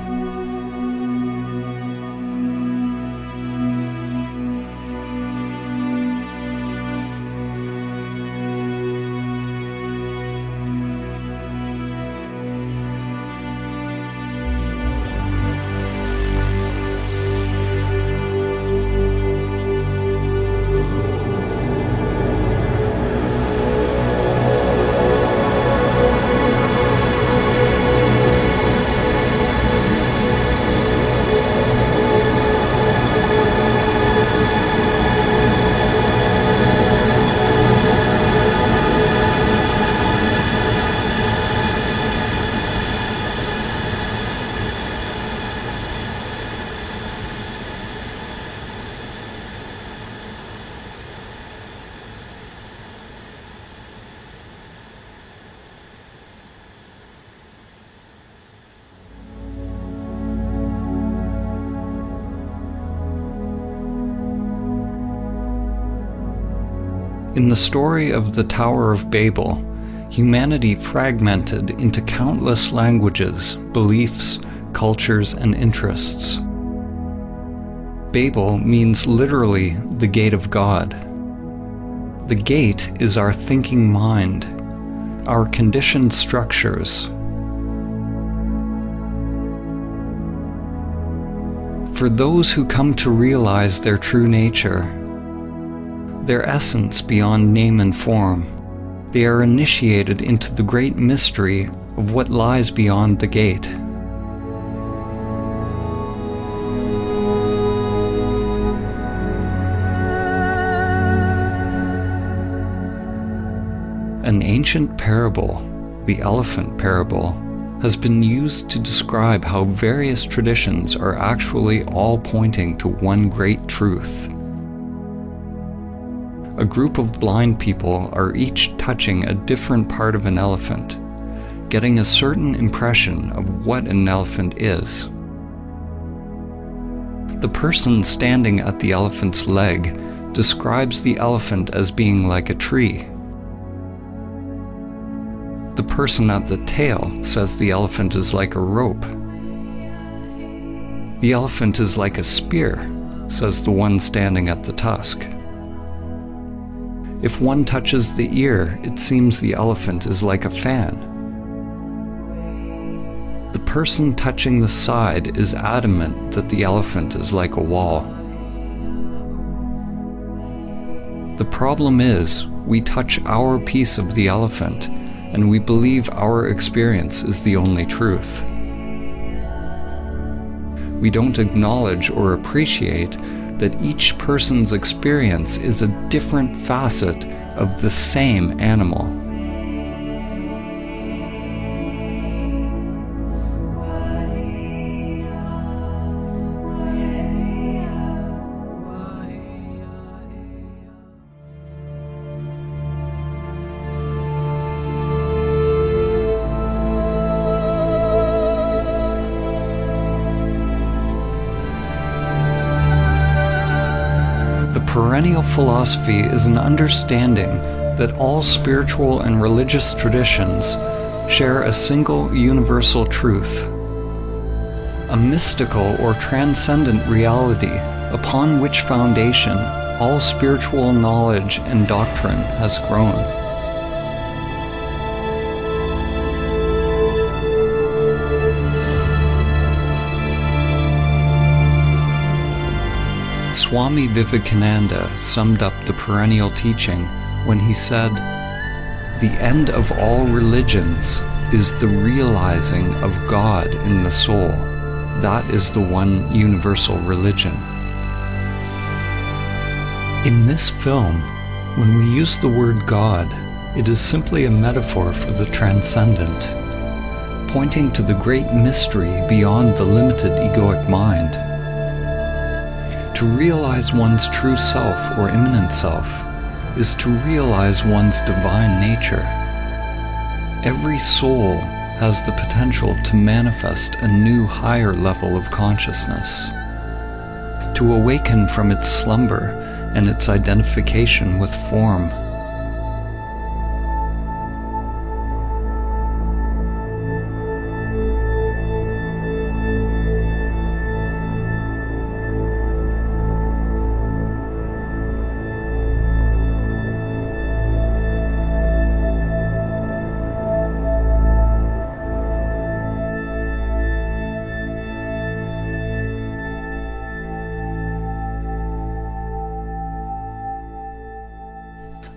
In the story of the Tower of Babel, humanity fragmented into countless languages, beliefs, cultures, and interests. Babel means literally the gate of God. The gate is our thinking mind, our conditioned structures. For those who come to realize their true nature, their essence beyond name and form, they are initiated into the great mystery of what lies beyond the gate. An ancient parable, the elephant parable, has been used to describe how various traditions are actually all pointing to one great truth. A group of blind people are each touching a different part of an elephant, getting a certain impression of what an elephant is. The person standing at the elephant's leg describes the elephant as being like a tree. The person at the tail says the elephant is like a rope. The elephant is like a spear, says the one standing at the tusk. If one touches the ear, it seems the elephant is like a fan. The person touching the side is adamant that the elephant is like a wall. The problem is, we touch our piece of the elephant, and we believe our experience is the only truth. We don't acknowledge or appreciate that each person's experience is a different facet of the same animal. The perennial philosophy is an understanding that all spiritual and religious traditions share a single universal truth, a mystical or transcendent reality upon which foundation all spiritual knowledge and doctrine has grown. Swami Vivekananda summed up the perennial teaching when he said, "The end of all religions is the realizing of God in the soul. That is the one universal religion." In this film, when we use the word God, it is simply a metaphor for the transcendent, pointing to the great mystery beyond the limited egoic mind. To realize one's true self or immanent self is to realize one's divine nature. Every soul has the potential to manifest a new higher level of consciousness, to awaken from its slumber and its identification with form.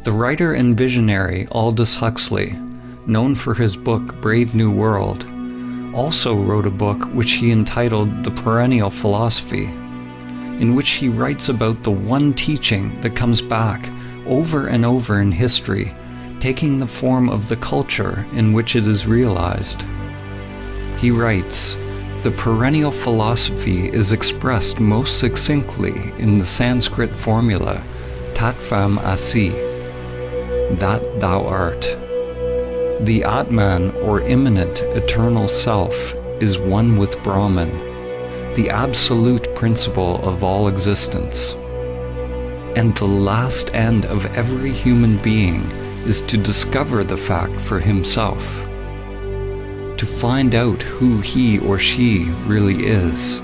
The writer and visionary Aldous Huxley, known for his book Brave New World, also wrote a book which he entitled The Perennial Philosophy, in which he writes about the one teaching that comes back over and over in history, taking the form of the culture in which it is realized. He writes, "The perennial philosophy is expressed most succinctly in the Sanskrit formula, Tat Tvam Asi, that thou art. The Atman, or immanent eternal self, is one with Brahman, the absolute principle of all existence. And the last end of every human being is to discover the fact for himself, to find out who he or she really is."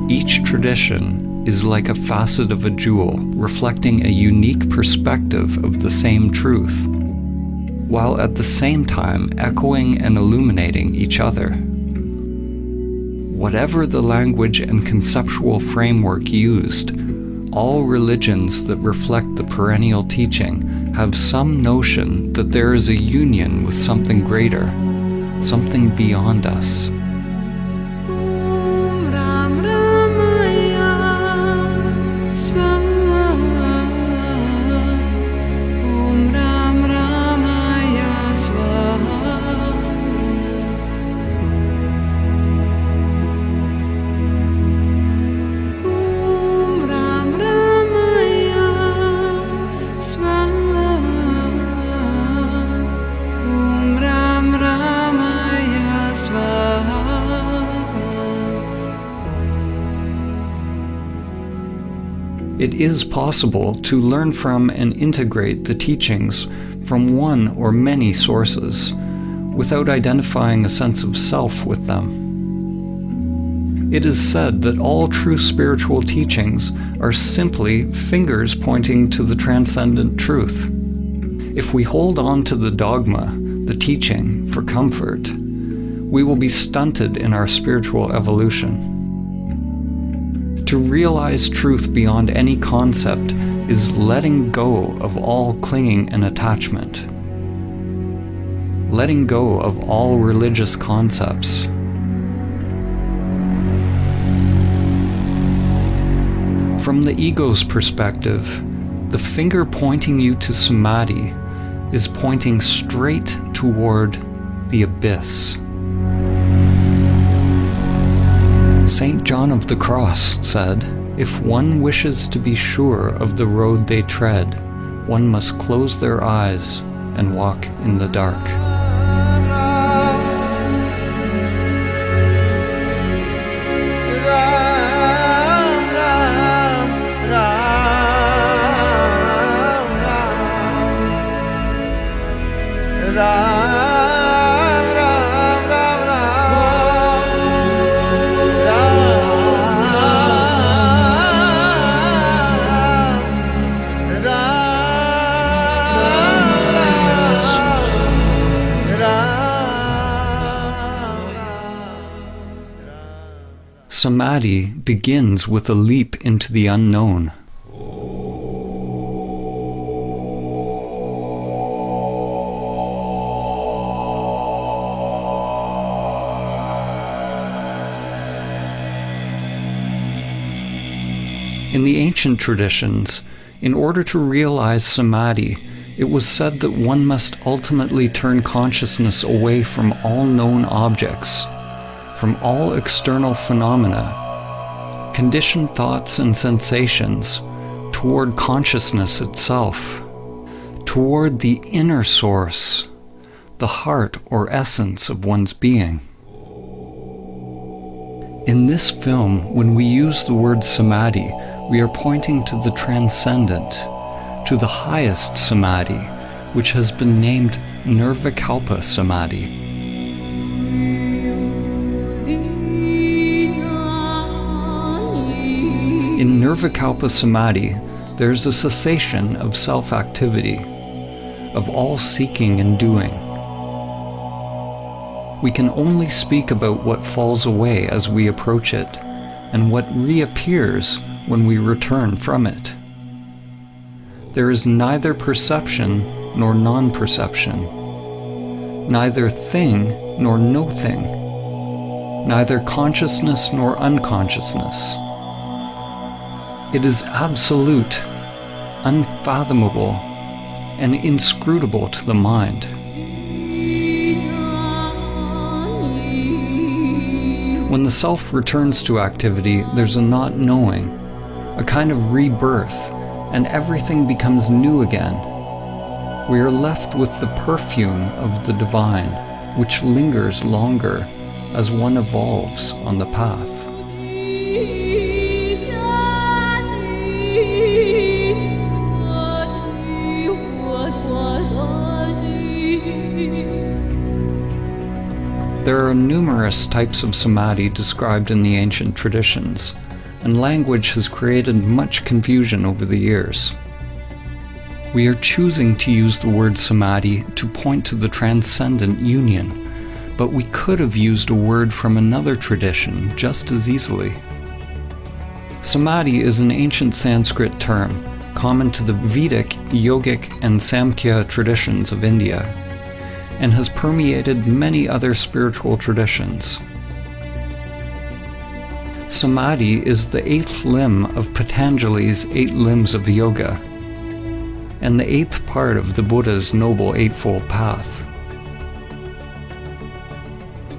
Each tradition is like a facet of a jewel, reflecting a unique perspective of the same truth, while at the same time echoing and illuminating each other. Whatever the language and conceptual framework used, all religions that reflect the perennial teaching have some notion that there is a union with something greater, something beyond us. It is possible to learn from and integrate the teachings from one or many sources without identifying a sense of self with them. It is said that all true spiritual teachings are simply fingers pointing to the transcendent truth. If we hold on to the dogma, the teaching, for comfort, we will be stunted in our spiritual evolution. To realize truth beyond any concept is letting go of all clinging and attachment. Letting go of all religious concepts. From the ego's perspective, the finger pointing you to Samadhi is pointing straight toward the abyss. St. John of the Cross said, "If one wishes to be sure of the road they tread, one must close their eyes and walk in the dark." Samadhi begins with a leap into the unknown. In the ancient traditions, in order to realize Samadhi, it was said that one must ultimately turn consciousness away from all known objects, from all external phenomena, conditioned thoughts and sensations, toward consciousness itself, toward the inner source, the heart or essence of one's being. In this film, when we use the word Samadhi, we are pointing to the transcendent, to the highest Samadhi, which has been named Nirvikalpa Samadhi. In Nirvikalpa Samadhi, there is a cessation of self-activity, of all seeking and doing. We can only speak about what falls away as we approach it, and what reappears when we return from it. There is neither perception nor non-perception, neither thing nor no thing, neither consciousness nor unconsciousness. It is absolute, unfathomable, and inscrutable to the mind. When the self returns to activity, there's a not knowing, a kind of rebirth, and everything becomes new again. We are left with the perfume of the divine, which lingers longer as one evolves on the path. There are numerous types of samadhi described in the ancient traditions, and language has created much confusion over the years. We are choosing to use the word samadhi to point to the transcendent union, but we could have used a word from another tradition just as easily. Samadhi is an ancient Sanskrit term, common to the Vedic, Yogic, and Samkhya traditions of India, and has permeated many other spiritual traditions. Samadhi is the 8th limb of Patanjali's 8 limbs of yoga, and the 8th part of the Buddha's Noble Eightfold Path.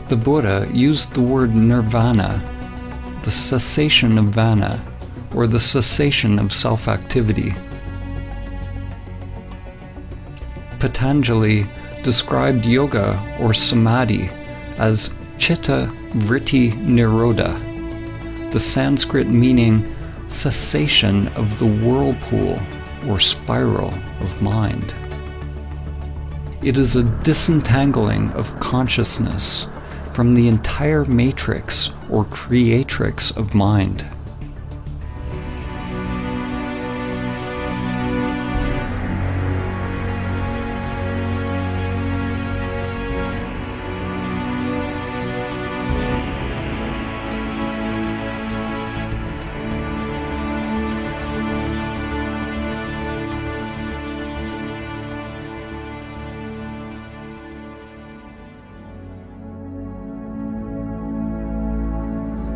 The Buddha used the word nirvana, the cessation of vana, or the cessation of self-activity. Patanjali described yoga or samadhi as chitta vritti nirodha, the Sanskrit meaning cessation of the whirlpool or spiral of mind. It is a disentangling of consciousness from the entire matrix or creatrix of mind.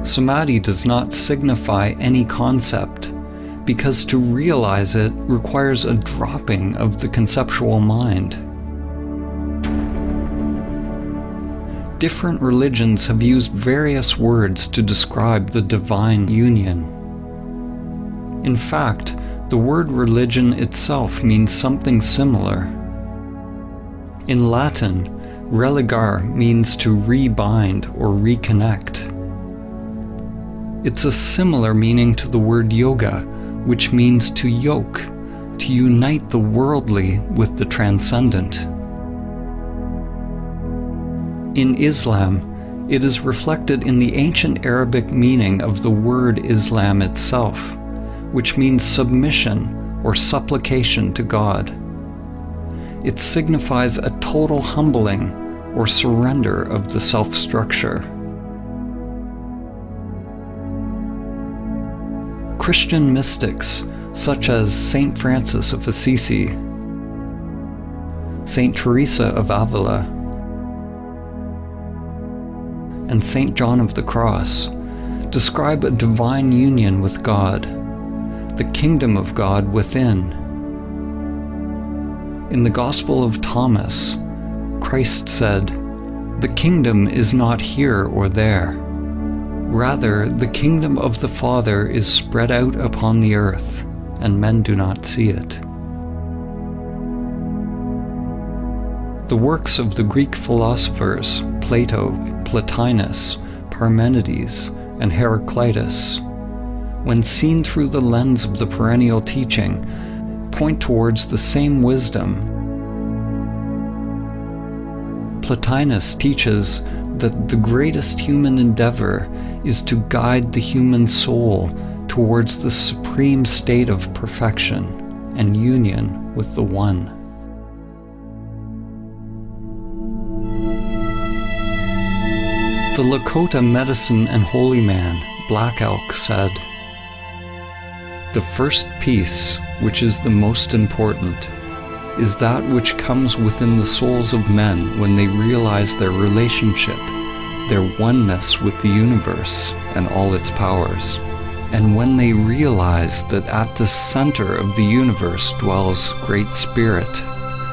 Samadhi does not signify any concept, because to realize it requires a dropping of the conceptual mind. Different religions have used various words to describe the divine union. In fact, the word religion itself means something similar. In Latin, religare means to rebind or reconnect. It's a similar meaning to the word yoga, which means to yoke, to unite the worldly with the transcendent. In Islam, it is reflected in the ancient Arabic meaning of the word Islam itself, which means submission or supplication to God. It signifies a total humbling or surrender of the self-structure. Christian mystics, such as Saint Francis of Assisi, Saint Teresa of Avila, and Saint John of the Cross, describe a divine union with God, the kingdom of God within. In the Gospel of Thomas, Christ said, "The kingdom is not here or there. Rather, the kingdom of the Father is spread out upon the earth, and men do not see it." The works of the Greek philosophers Plato, Plotinus, Parmenides, and Heraclitus, when seen through the lens of the perennial teaching, point towards the same wisdom. Plotinus teaches that the greatest human endeavor is to guide the human soul towards the supreme state of perfection and union with the One. The Lakota medicine and holy man, Black Elk, said, "The first peace, which is the most important, is that which comes within the souls of men when they realize their relationship, their oneness with the universe and all its powers, and when they realize that at the center of the universe dwells Great Spirit,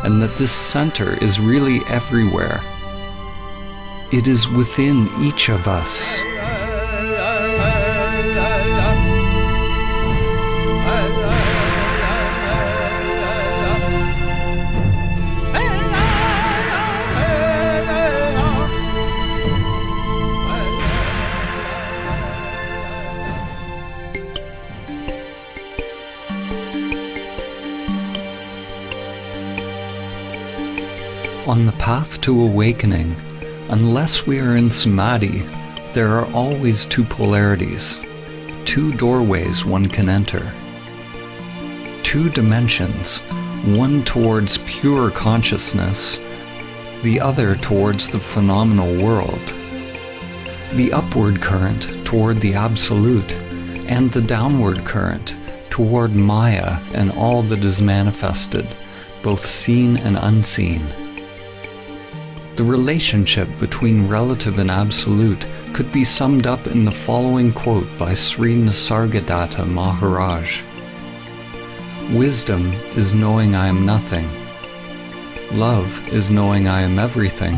and that this center is really everywhere. It is within each of us." On the path to awakening, unless we are in Samadhi, there are always two polarities, two doorways one can enter. Two dimensions, one towards pure consciousness, the other towards the phenomenal world. The upward current toward the Absolute, and the downward current toward Maya and all that is manifested, both seen and unseen. The relationship between relative and absolute could be summed up in the following quote by Sri Nisargadatta Maharaj. "Wisdom is knowing I am nothing. Love is knowing I am everything.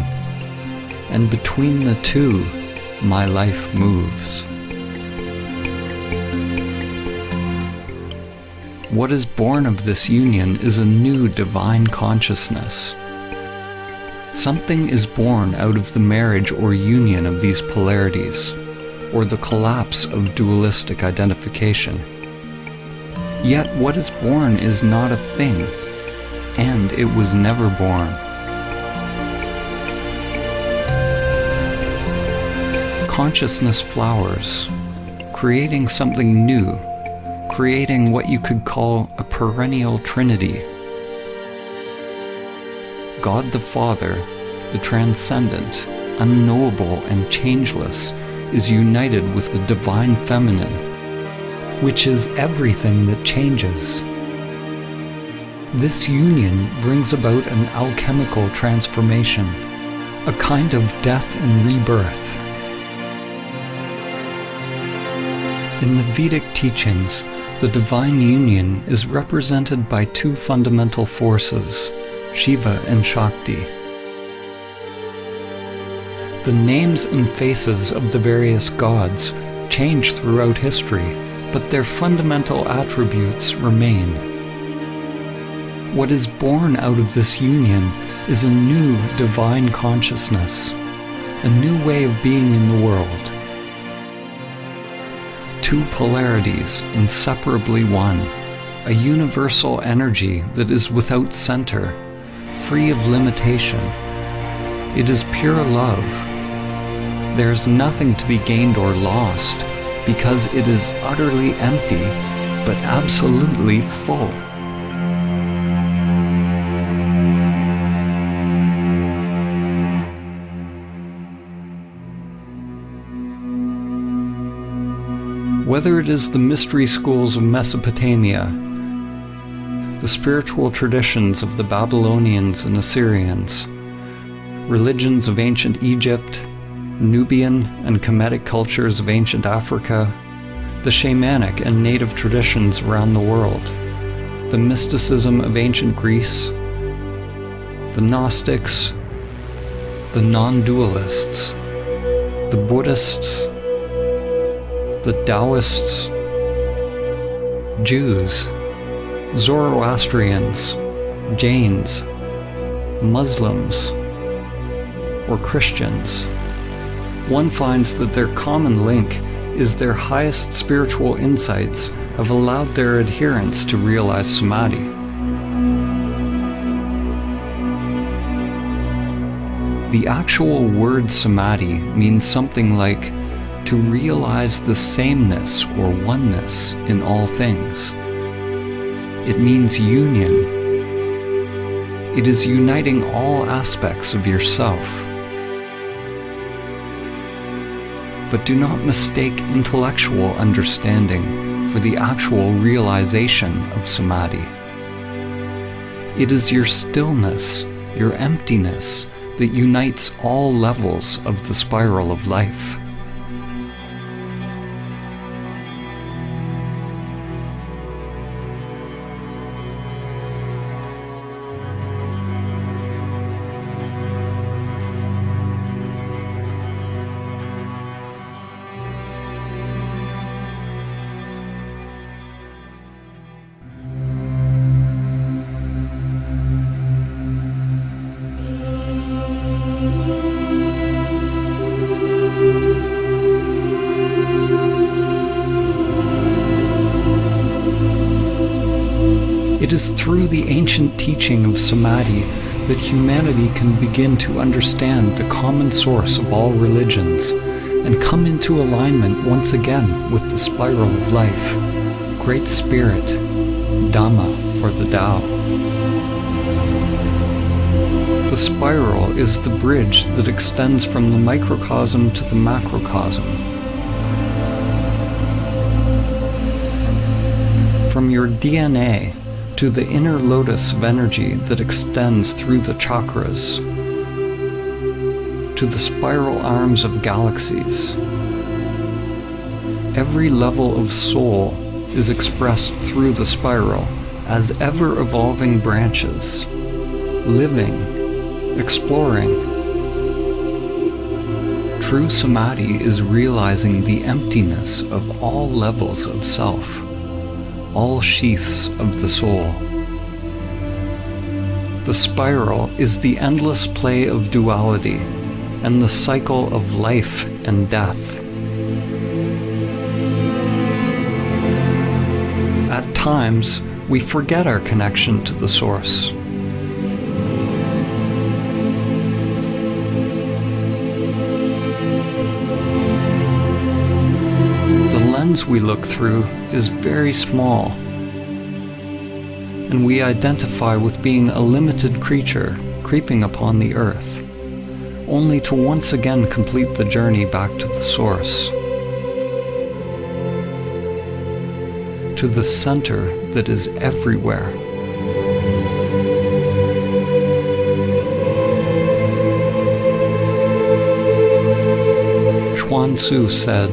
And between the two, my life moves." What is born of this union is a new divine consciousness. Something is born out of the marriage or union of these polarities, or the collapse of dualistic identification. Yet what is born is not a thing, and it was never born. Consciousness flowers, creating something new, creating what you could call a perennial trinity. God the Father, the transcendent, unknowable and changeless, is united with the divine feminine, which is everything that changes. This union brings about an alchemical transformation, a kind of death and rebirth. In the Vedic teachings, the divine union is represented by two fundamental forces, Shiva and Shakti. The names and faces of the various gods change throughout history, but their fundamental attributes remain. What is born out of this union is a new divine consciousness, a new way of being in the world. Two polarities inseparably one, a universal energy that is without center, free of limitation. It is pure love. There is nothing to be gained or lost, because it is utterly empty, but absolutely full. Whether it is the mystery schools of Mesopotamia, the spiritual traditions of the Babylonians and Assyrians, religions of ancient Egypt, Nubian and Kemetic cultures of ancient Africa, the shamanic and native traditions around the world, the mysticism of ancient Greece, the Gnostics, the non-dualists, the Buddhists, the Taoists, Jews, Zoroastrians, Jains, Muslims, or Christians, one finds that their common link is their highest spiritual insights have allowed their adherents to realize Samadhi. The actual word Samadhi means something like to realize the sameness or oneness in all things. It means union. It is uniting all aspects of yourself. But do not mistake intellectual understanding for the actual realization of Samadhi. It is your stillness, your emptiness, that unites all levels of the spiral of life. It is through the ancient teaching of Samadhi that humanity can begin to understand the common source of all religions and come into alignment once again with the spiral of life, Great Spirit, Dhamma, or the Tao. The spiral is the bridge that extends from the microcosm to the macrocosm. From your DNA to the inner lotus of energy that extends through the chakras, to the spiral arms of galaxies. Every level of soul is expressed through the spiral as ever-evolving branches, living, exploring. True Samadhi is realizing the emptiness of all levels of self, all sheaths of the soul. The spiral is the endless play of duality and the cycle of life and death. At times, we forget our connection to the Source. The lens we look through is very small, and we identify with being a limited creature creeping upon the earth, only to once again complete the journey back to the Source, to the center that is everywhere. Chuan Tzu said,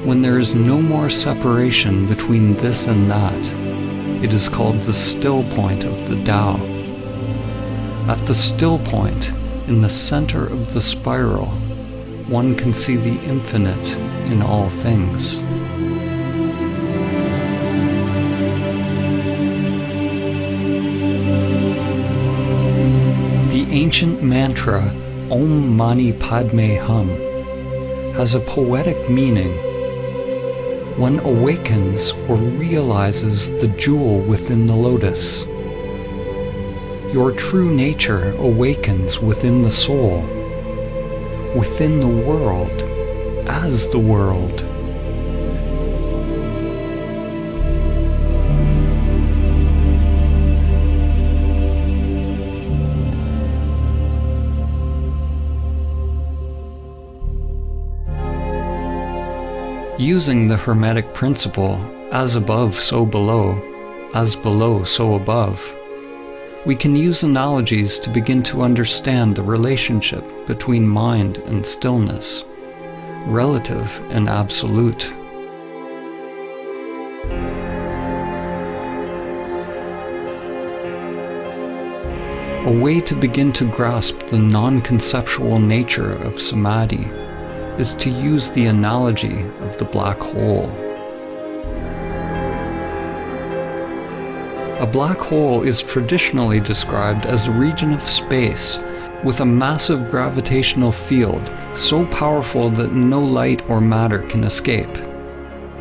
"When there is no more separation between this and that, it is called the still point of the Tao." At the still point, in the center of the spiral, one can see the infinite in all things. The ancient mantra Om Mani Padme Hum has a poetic meaning. One awakens or realizes the jewel within the lotus. Your true nature awakens within the soul, within the world, as the world. Using the Hermetic principle, as above, so below, as below, so above, we can use analogies to begin to understand the relationship between mind and stillness, relative and absolute. A way to begin to grasp the non-conceptual nature of Samadhi is to use the analogy of the black hole. A black hole is traditionally described as a region of space with a massive gravitational field so powerful that no light or matter can escape.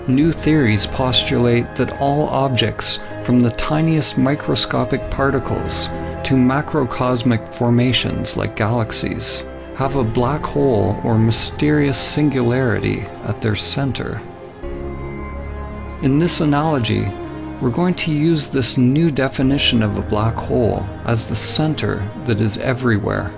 New theories postulate that all objects, from the tiniest microscopic particles to macrocosmic formations like galaxies, have a black hole or mysterious singularity at their center. In this analogy, we're going to use this new definition of a black hole as the center that is everywhere.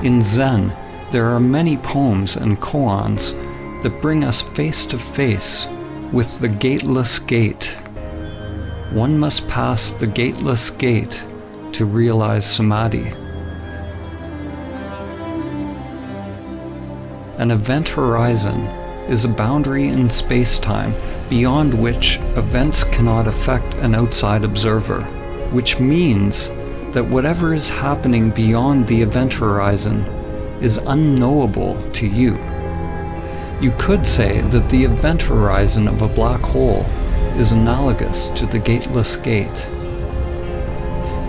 In Zen, there are many poems and koans that bring us face to face with the gateless gate. One must pass the gateless gate to realize Samadhi. An event horizon is a boundary in space-time beyond which events cannot affect an outside observer, which means that whatever is happening beyond the event horizon is unknowable to you. You could say that the event horizon of a black hole is analogous to the gateless gate.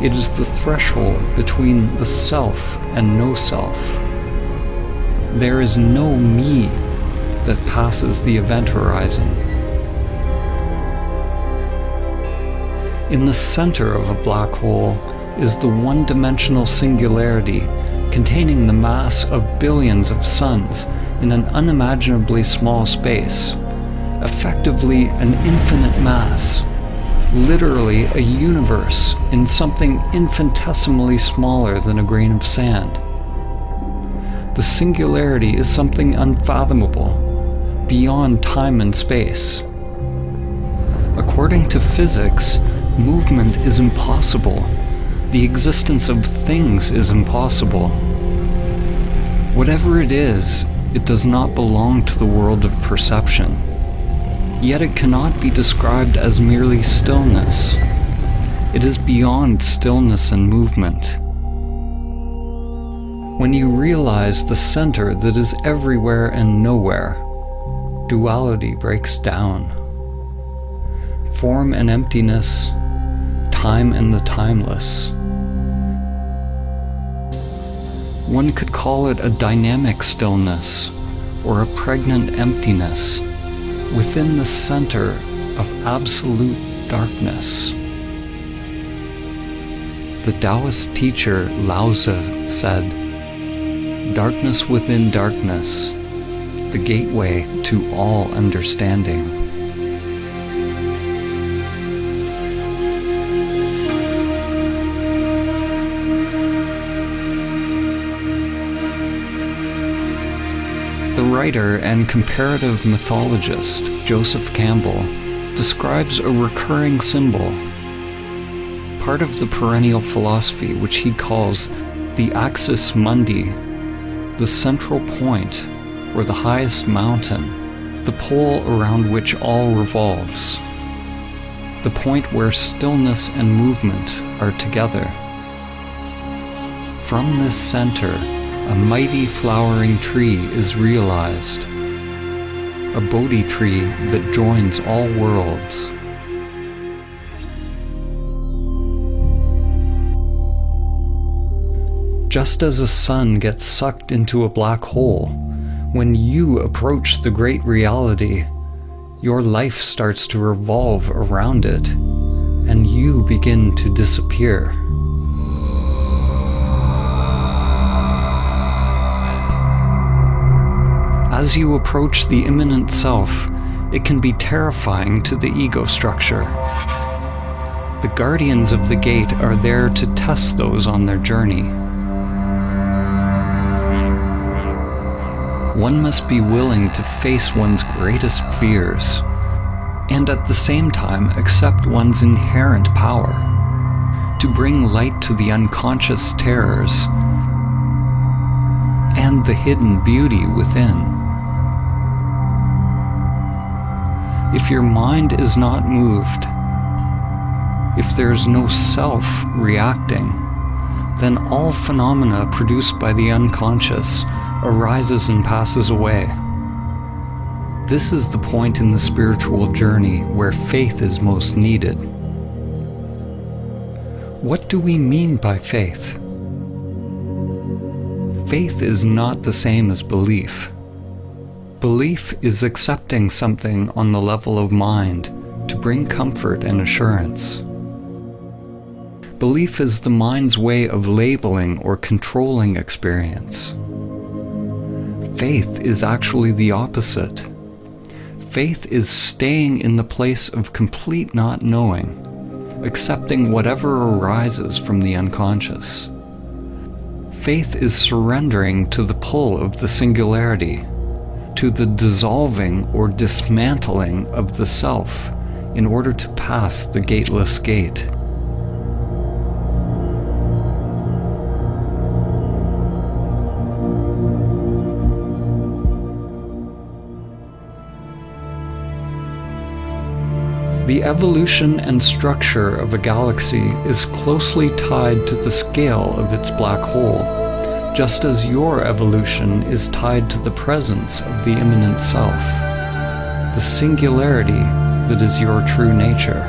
It is the threshold between the self and no self. There is no me that passes the event horizon. In the center of a black hole is the one-dimensional singularity containing the mass of billions of suns in an unimaginably small space, effectively an infinite mass, literally a universe in something infinitesimally smaller than a grain of sand. The singularity is something unfathomable, beyond time and space. According to physics, movement is impossible. The existence of things is impossible. Whatever it is, it does not belong to the world of perception. Yet it cannot be described as merely stillness. It is beyond stillness and movement. When you realize the center that is everywhere and nowhere, duality breaks down. Form and emptiness, time and the timeless. One could call it a dynamic stillness or a pregnant emptiness within the center of absolute darkness. The Taoist teacher Lao Tzu said, "Darkness within darkness, the gateway to all understanding." The writer and comparative mythologist Joseph Campbell describes a recurring symbol, part of the perennial philosophy which he calls the axis mundi, the central point or the highest mountain, the pole around which all revolves, the point where stillness and movement are together. From this center, a mighty flowering tree is realized, a Bodhi tree that joins all worlds. Just as a sun gets sucked into a black hole, when you approach the great reality, your life starts to revolve around it, and you begin to disappear. As you approach the immanent self, it can be terrifying to the ego structure. The guardians of the gate are there to test those on their journey. One must be willing to face one's greatest fears, and at the same time accept one's inherent power, to bring light to the unconscious terrors and the hidden beauty within. If your mind is not moved, if there is no self reacting, then all phenomena produced by the unconscious arises and passes away. This is the point in the spiritual journey where faith is most needed. What do we mean by faith? Faith is not the same as belief. Belief is accepting something on the level of mind to bring comfort and assurance. Belief is the mind's way of labeling or controlling experience. Faith is actually the opposite. Faith is staying in the place of complete not knowing, accepting whatever arises from the unconscious. Faith is surrendering to the pull of the singularity, to the dissolving or dismantling of the self in order to pass the gateless gate. The evolution and structure of a galaxy is closely tied to the scale of its black hole, just as your evolution is tied to the presence of the immanent self, the singularity that is your true nature.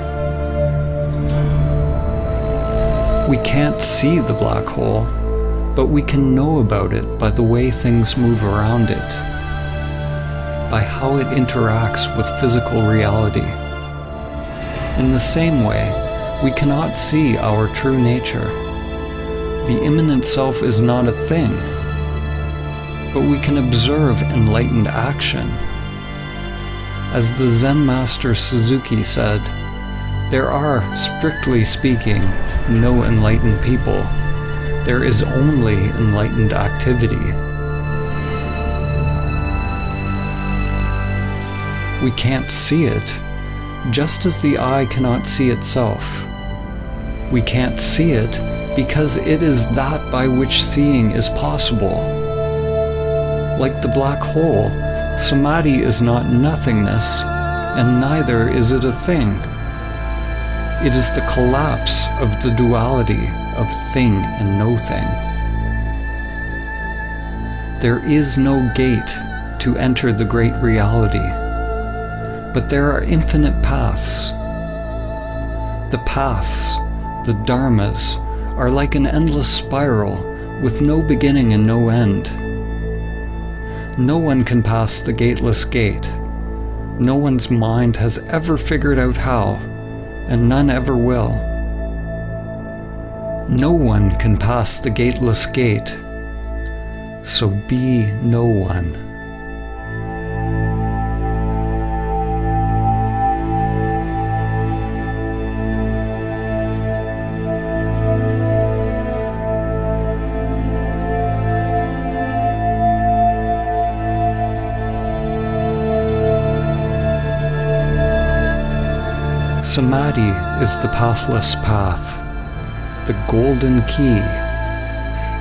We can't see the black hole, but we can know about it by the way things move around it, by how it interacts with physical reality. In the same way, we cannot see our true nature. The immanent self is not a thing, but we can observe enlightened action. As the Zen master Suzuki said, there are, strictly speaking, no enlightened people. There is only enlightened activity. We can't see it, just as the eye cannot see itself. We can't see it because it is that by which seeing is possible. Like the black hole, Samadhi is not nothingness, and neither is it a thing. It is the collapse of the duality of thing and no thing. There is no gate to enter the great reality, but there are infinite paths. The paths, the dharmas, are like an endless spiral with no beginning and no end. No one can pass the gateless gate. No one's mind has ever figured out how, and none ever will. No one can pass the gateless gate, so be no one. Samadhi is the pathless path, the golden key.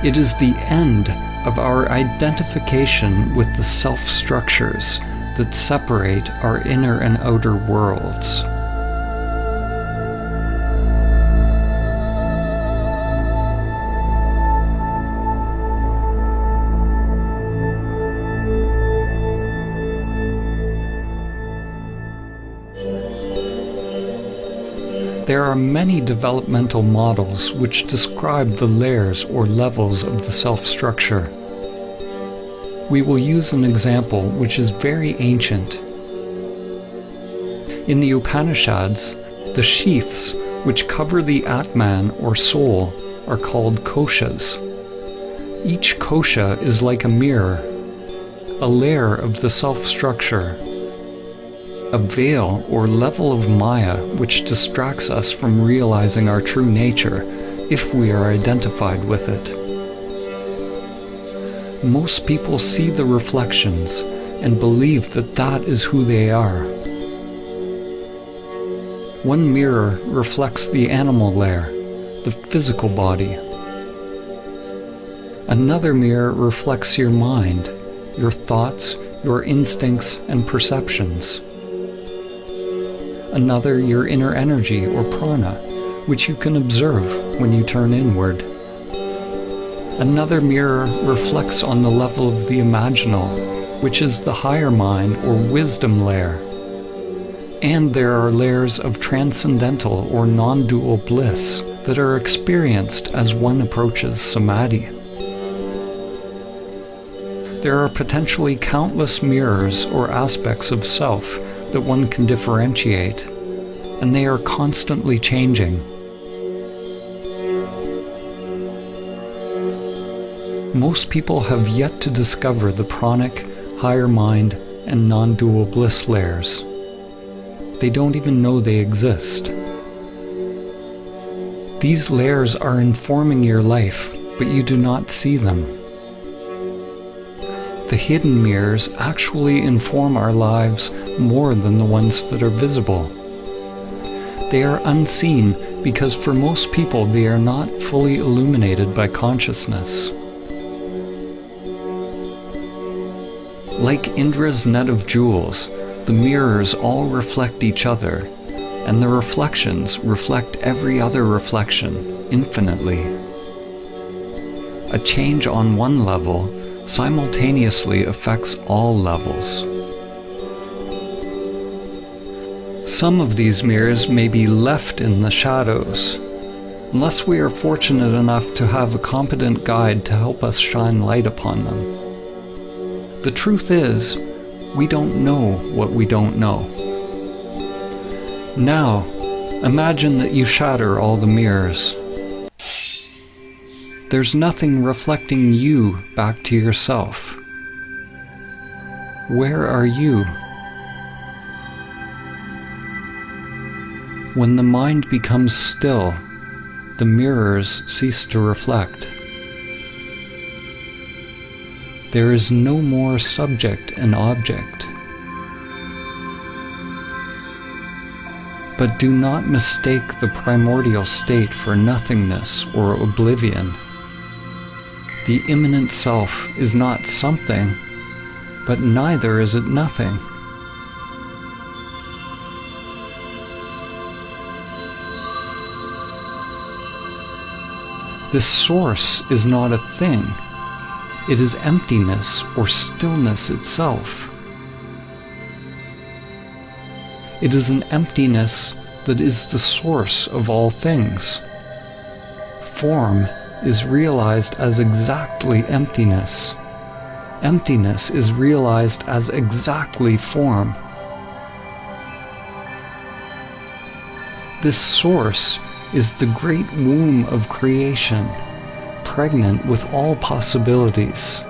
It is the end of our identification with the self-structures that separate our inner and outer worlds. There are many developmental models which describe the layers or levels of the self-structure. We will use an example which is very ancient. In the Upanishads, the sheaths which cover the Atman or soul are called koshas. Each kosha is like a mirror, a layer of the self-structure, a veil or level of Maya which distracts us from realizing our true nature if we are identified with it. Most people see the reflections and believe that that is who they are. One mirror reflects the animal layer, the physical body. Another mirror reflects your mind, your thoughts, your instincts and perceptions. Another your inner energy or prana, which you can observe when you turn inward. Another mirror reflects on the level of the imaginal, which is the higher mind or wisdom layer. And there are layers of transcendental or non-dual bliss that are experienced as one approaches Samadhi. There are potentially countless mirrors or aspects of self that one can differentiate, and they are constantly changing. Most people have yet to discover the pranic, higher mind, and non-dual bliss layers. They don't even know they exist. These layers are informing your life, but you do not see them. The hidden mirrors actually inform our lives more than the ones that are visible. They are unseen because for most people they are not fully illuminated by consciousness. Like Indra's net of jewels, the mirrors all reflect each other, and the reflections reflect every other reflection infinitely. A change on one level simultaneously affects all levels. Some of these mirrors may be left in the shadows, unless we are fortunate enough to have a competent guide to help us shine light upon them. The truth is, we don't know what we don't know. Now, imagine that you shatter all the mirrors. There's nothing reflecting you back to yourself. Where are you? When the mind becomes still, the mirrors cease to reflect. There is no more subject and object. But do not mistake the primordial state for nothingness or oblivion. The immanent self is not something, but neither is it nothing. This source is not a thing. It is emptiness or stillness itself. It is an emptiness that is the source of all things. Form is realized as exactly emptiness. Emptiness is realized as exactly form. This source is the great womb of creation, pregnant with all possibilities.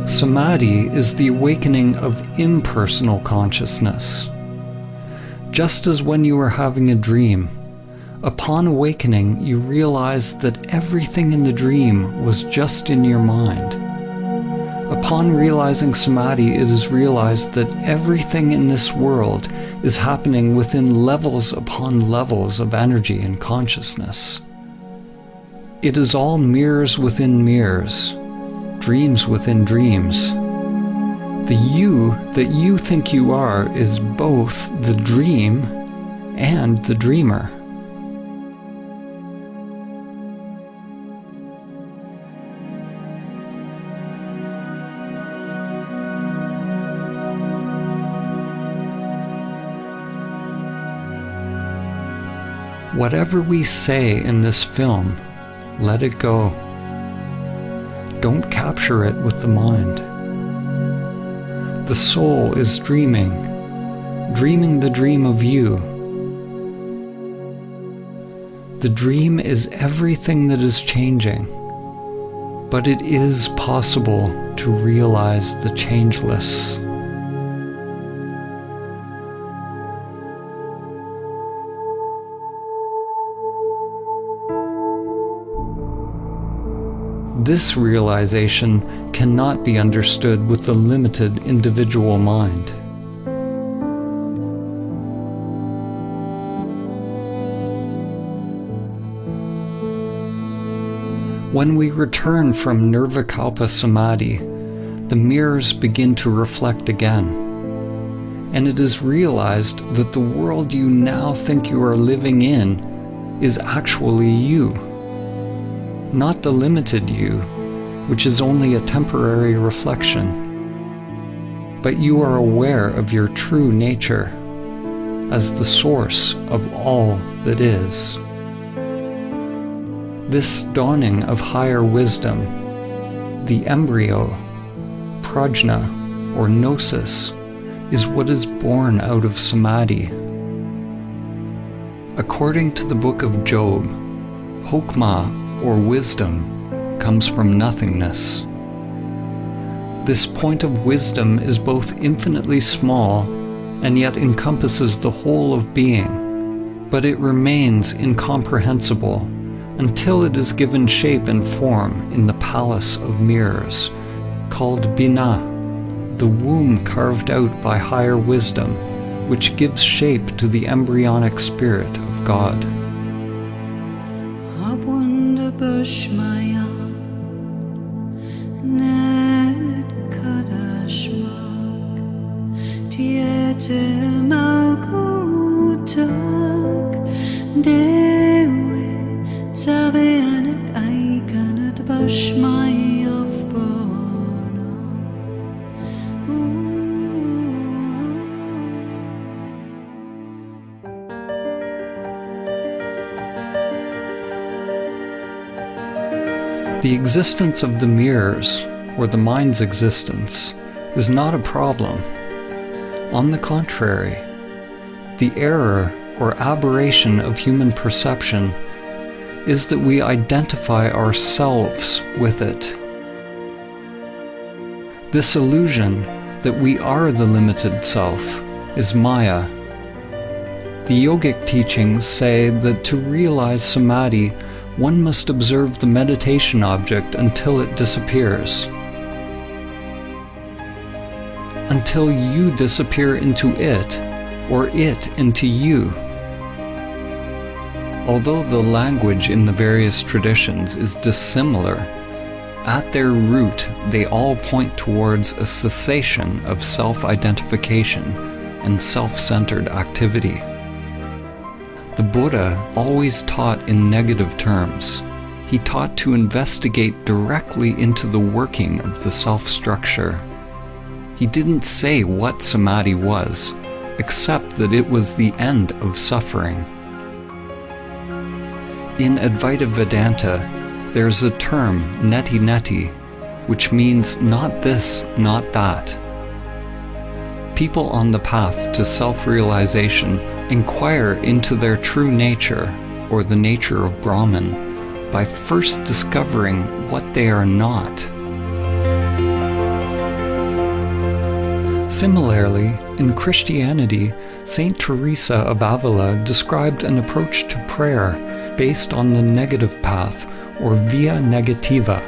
Samadhi is the awakening of impersonal consciousness. Just as when you are having a dream, upon awakening you realize that everything in the dream was just in your mind. Upon realizing Samadhi, it is realized that everything in this world is happening within levels upon levels of energy and consciousness. It is all mirrors within mirrors, dreams within dreams. The you that you think you are is both the dream and the dreamer. Whatever we say in this film, let it go. Don't capture it with the mind. The soul is dreaming the dream of you. The dream is everything that is changing, but it is possible to realize the changeless. This realization cannot be understood with the limited individual mind. When we return from Nirvikalpa Samadhi, the mirrors begin to reflect again, and it is realized that the world you now think you are living in is actually you. Not the limited you, which is only a temporary reflection, but you are aware of your true nature as the source of all that is. This dawning of higher wisdom, the embryo, prajna, or gnosis, is what is born out of Samadhi. According to the book of Job, Hokmah, or wisdom, comes from nothingness. This point of wisdom is both infinitely small and yet encompasses the whole of being, but it remains incomprehensible until it is given shape and form in the palace of mirrors, called Bina, the womb carved out by higher wisdom, which gives shape to the embryonic spirit of God. Bushmaya Ned Kadashmak Tiete Malkutak Dewe Tabeanak Aikanat Bushmaya of Bona. The existence of the mirrors, or the mind's existence, is not a problem. On the contrary, the error or aberration of human perception is that we identify ourselves with it. This illusion that we are the limited self is Maya. The yogic teachings say that to realize Samadhi, one must observe the meditation object until it disappears. Until you disappear into it, or it into you. Although the language in the various traditions is dissimilar, at their root they all point towards a cessation of self-identification and self-centered activity. The Buddha always taught in negative terms. He taught to investigate directly into the working of the self-structure. He didn't say what Samadhi was, except that it was the end of suffering. In Advaita Vedanta, there's a term, neti-neti, which means not this, not that. People on the path to self-realization inquire into their true nature, or the nature of Brahman, by first discovering what they are not. Similarly, in Christianity, Saint Teresa of Avila described an approach to prayer based on the negative path, or via negativa,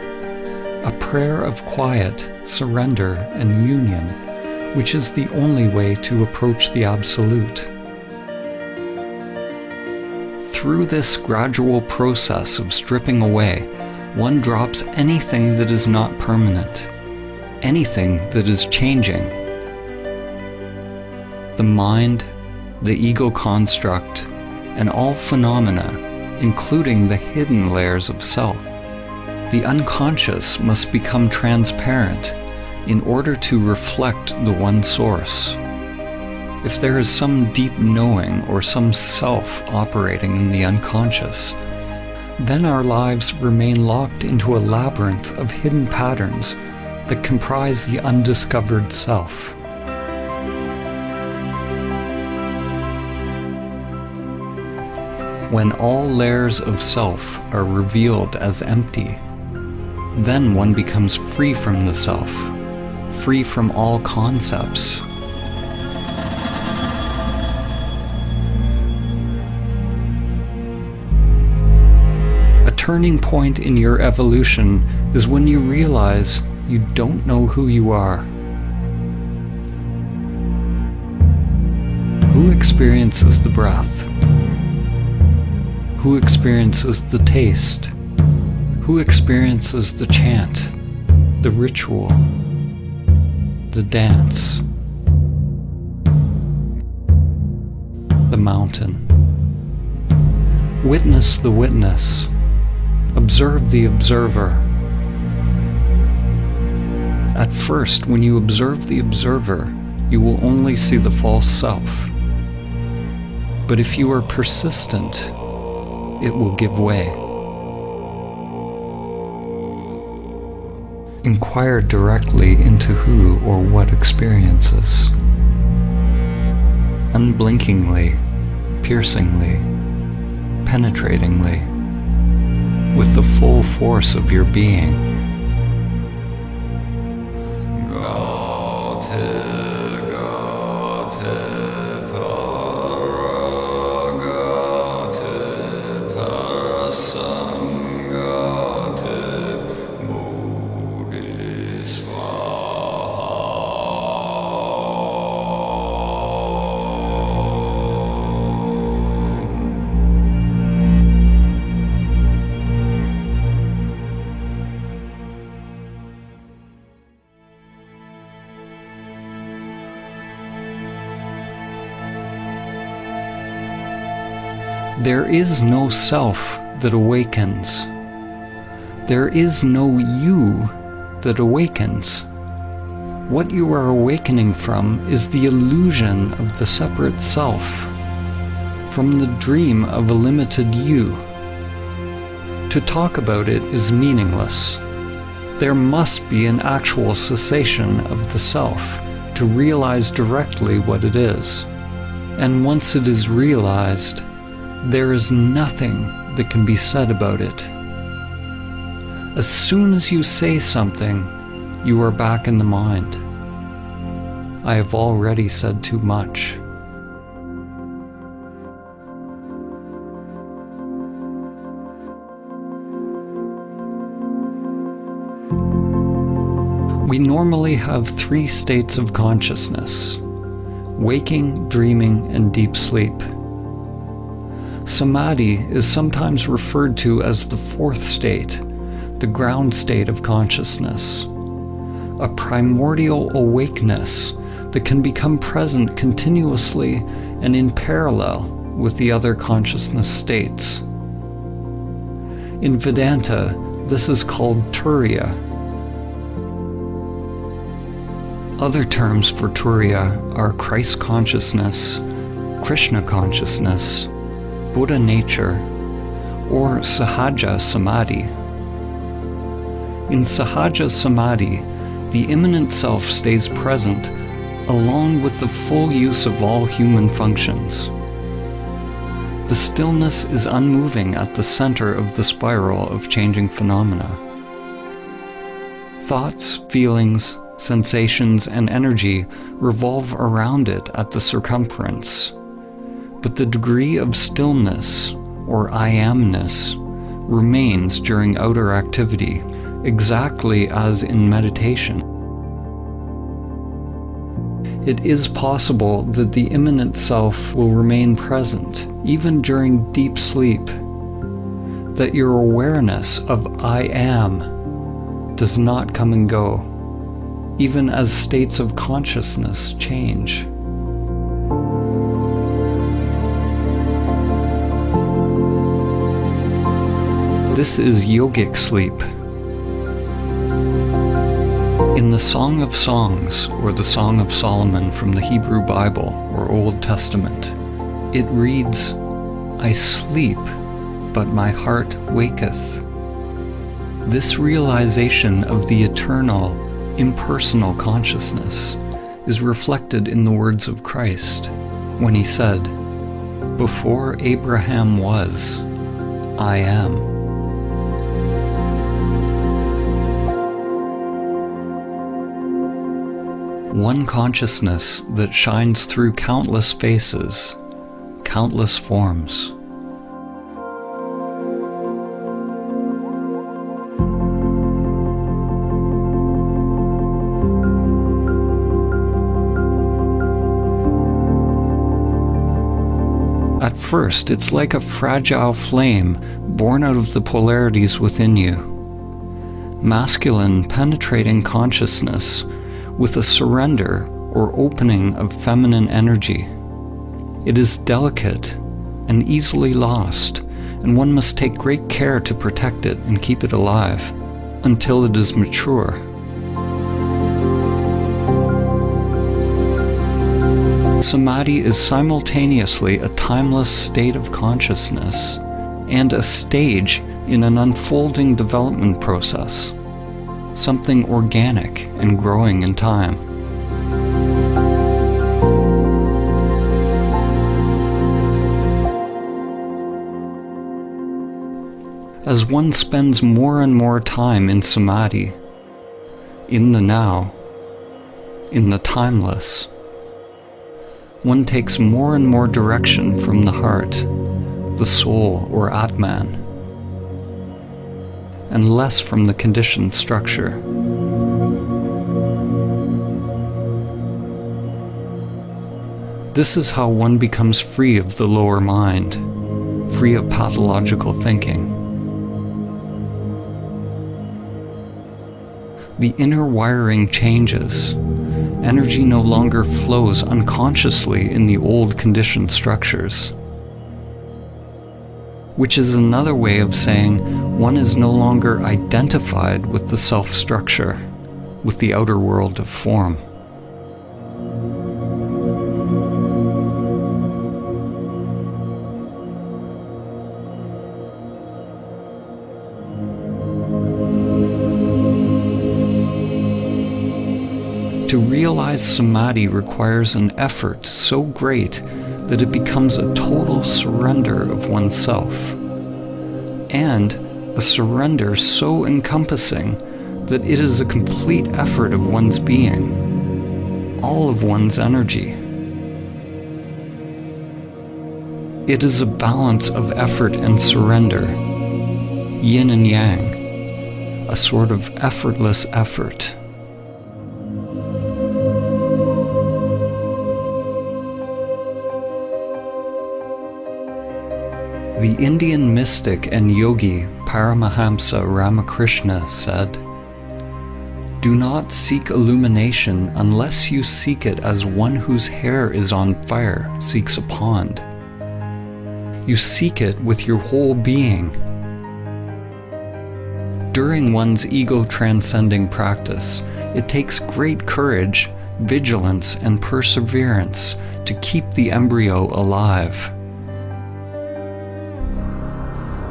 a prayer of quiet, surrender, and union, which is the only way to approach the Absolute. Through this gradual process of stripping away, one drops anything that is not permanent, anything that is changing. The mind, the ego construct, and all phenomena, including the hidden layers of self. The unconscious must become transparent in order to reflect the one source. If there is some deep knowing or some self operating in the unconscious, then our lives remain locked into a labyrinth of hidden patterns that comprise the undiscovered self. When all layers of self are revealed as empty, then one becomes free from the self, free from all concepts. A turning point in your evolution is when you realize you don't know who you are. Who experiences the breath? Who experiences the taste? Who experiences the chant, the ritual, the dance, the mountain? Witness the witness. Observe the observer. At first, when you observe the observer, you will only see the false self. But if you are persistent, it will give way. Inquire directly into who or what experiences. Unblinkingly, piercingly, penetratingly, with the full force of your being. There is no self that awakens. There is no you that awakens. What you are awakening from is the illusion of the separate self, from the dream of a limited you. To talk about it is meaningless. There must be an actual cessation of the self to realize directly what it is. And once it is realized, there is nothing that can be said about it. As soon as you say something, you are back in the mind. I have already said too much. We normally have 3 states of consciousness: waking, dreaming, and deep sleep. Samadhi is sometimes referred to as the 4th state, the ground state of consciousness, a primordial awakeness that can become present continuously and in parallel with the other consciousness states. In Vedanta, this is called Turiya. Other terms for Turiya are Christ consciousness, Krishna consciousness, Buddha nature, or Sahaja Samadhi. In Sahaja Samadhi, the immanent self stays present along with the full use of all human functions. The stillness is unmoving at the center of the spiral of changing phenomena. Thoughts, feelings, sensations, and energy revolve around it at the circumference, but the degree of stillness, or I amness, remains during outer activity, exactly as in meditation. It is possible that the immanent self will remain present, even during deep sleep, that your awareness of I am does not come and go, even as states of consciousness change. This is yogic sleep. In the Song of Songs, or the Song of Solomon from the Hebrew Bible or Old Testament, it reads, I sleep, but my heart waketh. This realization of the eternal, impersonal consciousness is reflected in the words of Christ when he said, Before Abraham was, I am. One consciousness that shines through countless faces, countless forms. At first, it's like a fragile flame born out of the polarities within you. Masculine, penetrating consciousness with a surrender or opening of feminine energy. It is delicate and easily lost, and one must take great care to protect it and keep it alive until it is mature. Samadhi is simultaneously a timeless state of consciousness and a stage in an unfolding development process, something organic and growing in time. As one spends more and more time in Samadhi, in the now, in the timeless, one takes more and more direction from the heart, the soul or Atman, and less from the conditioned structure. This is how one becomes free of the lower mind, free of pathological thinking. The inner wiring changes. Energy no longer flows unconsciously in the old conditioned structures, which is another way of saying one is no longer identified with the self-structure, with the outer world of form. To realize Samadhi requires an effort so great that it becomes a total surrender of oneself, and a surrender so encompassing that it is a complete effort of one's being, all of one's energy. It is a balance of effort and surrender, yin and yang, a sort of effortless effort. The Indian mystic and yogi Paramahamsa Ramakrishna said, "Do not seek illumination unless you seek it as one whose hair is on fire seeks a pond. You seek it with your whole being. During one's ego-transcending practice, it takes great courage, vigilance, and perseverance to keep the embryo alive.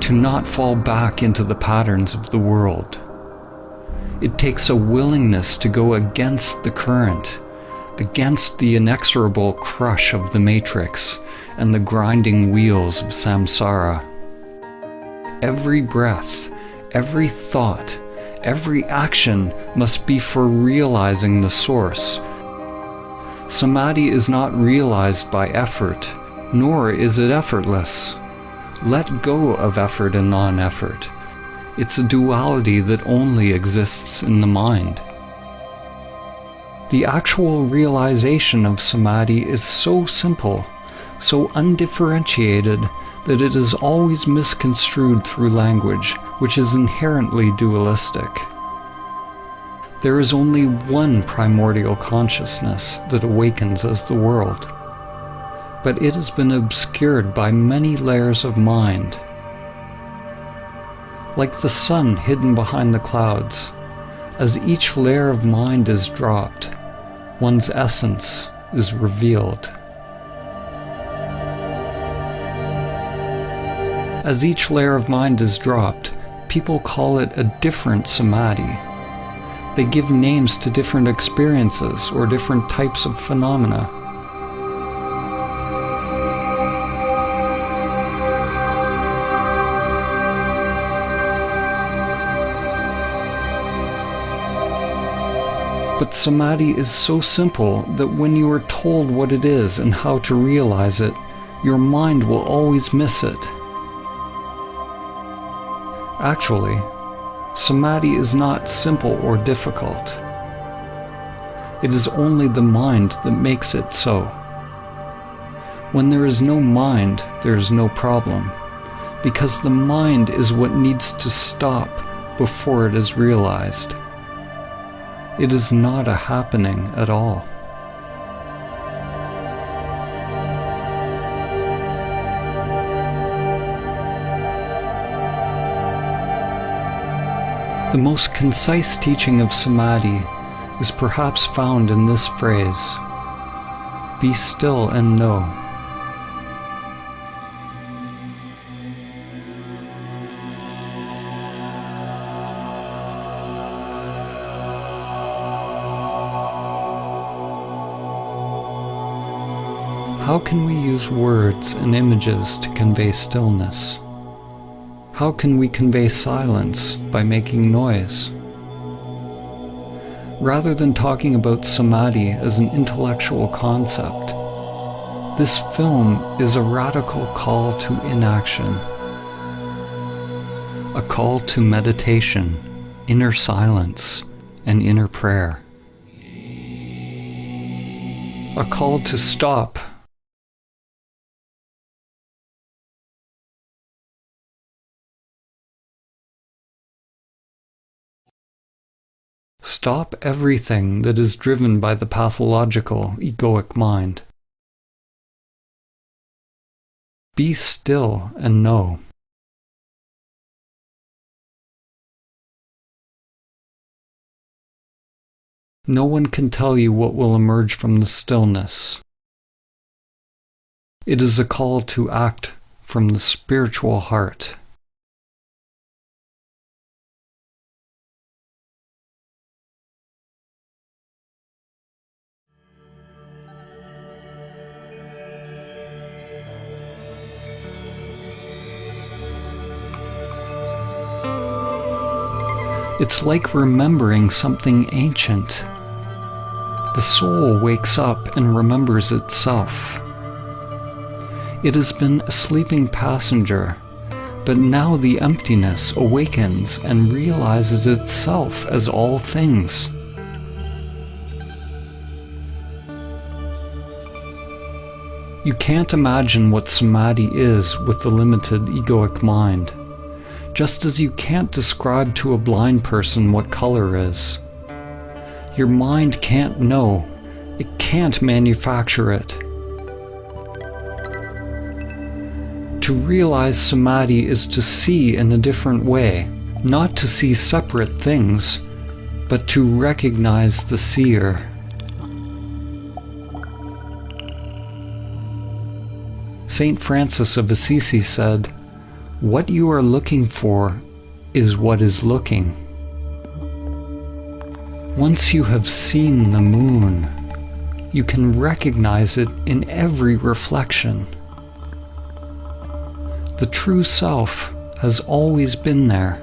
To not fall back into the patterns of the world. It takes a willingness to go against the current, against the inexorable crush of the matrix and the grinding wheels of samsara. Every breath, every thought, every action must be for realizing the source. Samadhi is not realized by effort, nor is it effortless. Let go of effort and non-effort. It's a duality that only exists in the mind. The actual realization of Samadhi is so simple, so undifferentiated, that it is always misconstrued through language, which is inherently dualistic. There is only one primordial consciousness that awakens as the world, but it has been obscured by many layers of mind. Like the sun hidden behind the clouds, as each layer of mind is dropped, one's essence is revealed. As each layer of mind is dropped, people call it a different samadhi. They give names to different experiences or different types of phenomena. But samadhi is so simple that when you are told what it is and how to realize it, your mind will always miss it. Actually, samadhi is not simple or difficult. It is only the mind that makes it so. When there is no mind, there is no problem, because the mind is what needs to stop before it is realized. It is not a happening at all. The most concise teaching of Samadhi is perhaps found in this phrase: be still and know. How can we use words and images to convey stillness? How can we convey silence by making noise? Rather than talking about samadhi as an intellectual concept, this film is a radical call to inaction, a call to meditation, inner silence, and inner prayer, a call to stop. Stop everything that is driven by the pathological, egoic mind. Be still and know. No one can tell you what will emerge from the stillness. It is a call to act from the spiritual heart. It's like remembering something ancient. The soul wakes up and remembers itself. It has been a sleeping passenger, but now the emptiness awakens and realizes itself as all things. You can't imagine what samadhi is with the limited egoic mind. Just as you can't describe to a blind person what color is. Your mind can't know. It can't manufacture it. To realize Samadhi is to see in a different way, not to see separate things, but to recognize the seer. Saint Francis of Assisi said, "What you are looking for is what is looking." Once you have seen the moon, you can recognize it in every reflection. The true self has always been there.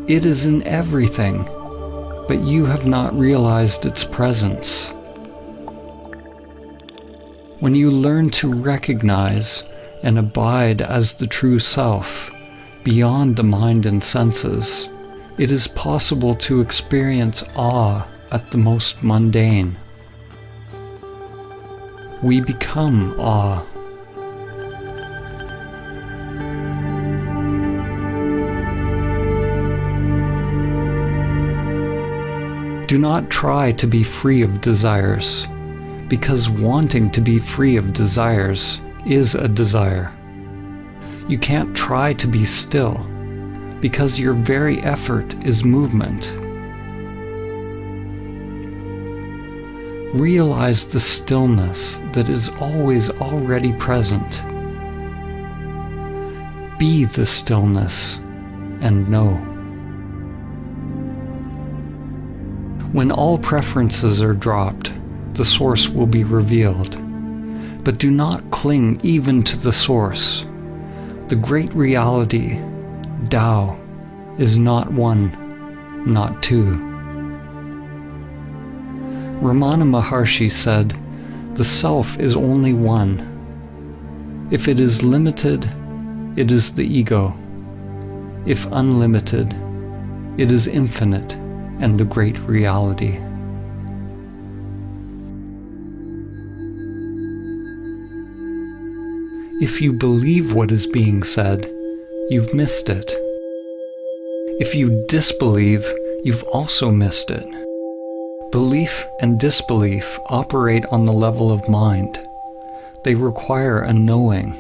It is in everything, but you have not realized its presence. When you learn to recognize and abide as the true self, beyond the mind and senses, it is possible to experience awe at the most mundane. We become awe. Do not try to be free of desires, because wanting to be free of desires is a desire. You can't try to be still, because your very effort is movement. Realize the stillness that is always already present. Be the stillness and know. When all preferences are dropped, the source will be revealed. But do not cling even to the source. The great reality, Tao, is not one, not two. Ramana Maharshi said, "The self is only one. If it is limited, it is the ego. If unlimited, it is infinite and the great reality." If you believe what is being said, you've missed it. If you disbelieve, you've also missed it. Belief and disbelief operate on the level of mind. They require a knowing.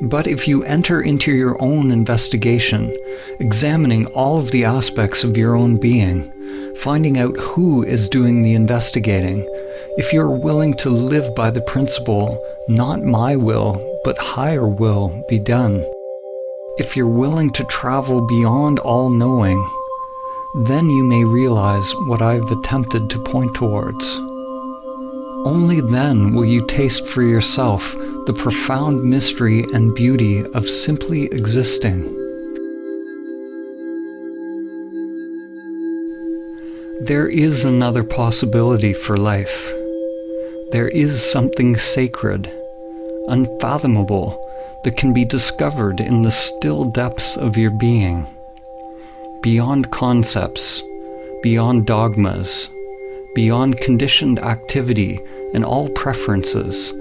But if you enter into your own investigation, examining all of the aspects of your own being, finding out who is doing the investigating, if you're willing to live by the principle, not my will, but higher will be done, if you're willing to travel beyond all knowing, then you may realize what I've attempted to point towards. Only then will you taste for yourself the profound mystery and beauty of simply existing. There is another possibility for life. There is something sacred, unfathomable, that can be discovered in the still depths of your being, beyond concepts, beyond dogmas, beyond conditioned activity and all preferences.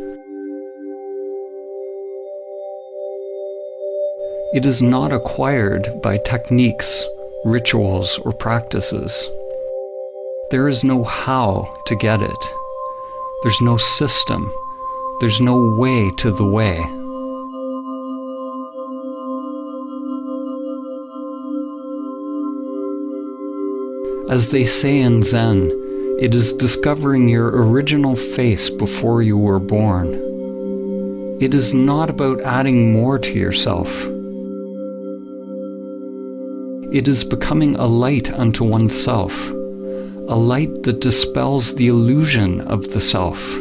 It is not acquired by techniques, rituals, or practices. There is no how to get it. There's no system. There's no way to the way. As they say in Zen, it is discovering your original face before you were born. It is not about adding more to yourself. It is becoming a light unto oneself, a light that dispels the illusion of the self.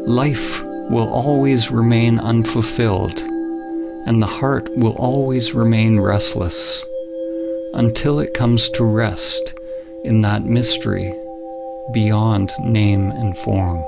Life will always remain unfulfilled, and the heart will always remain restless, until it comes to rest in that mystery beyond name and form.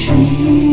Shri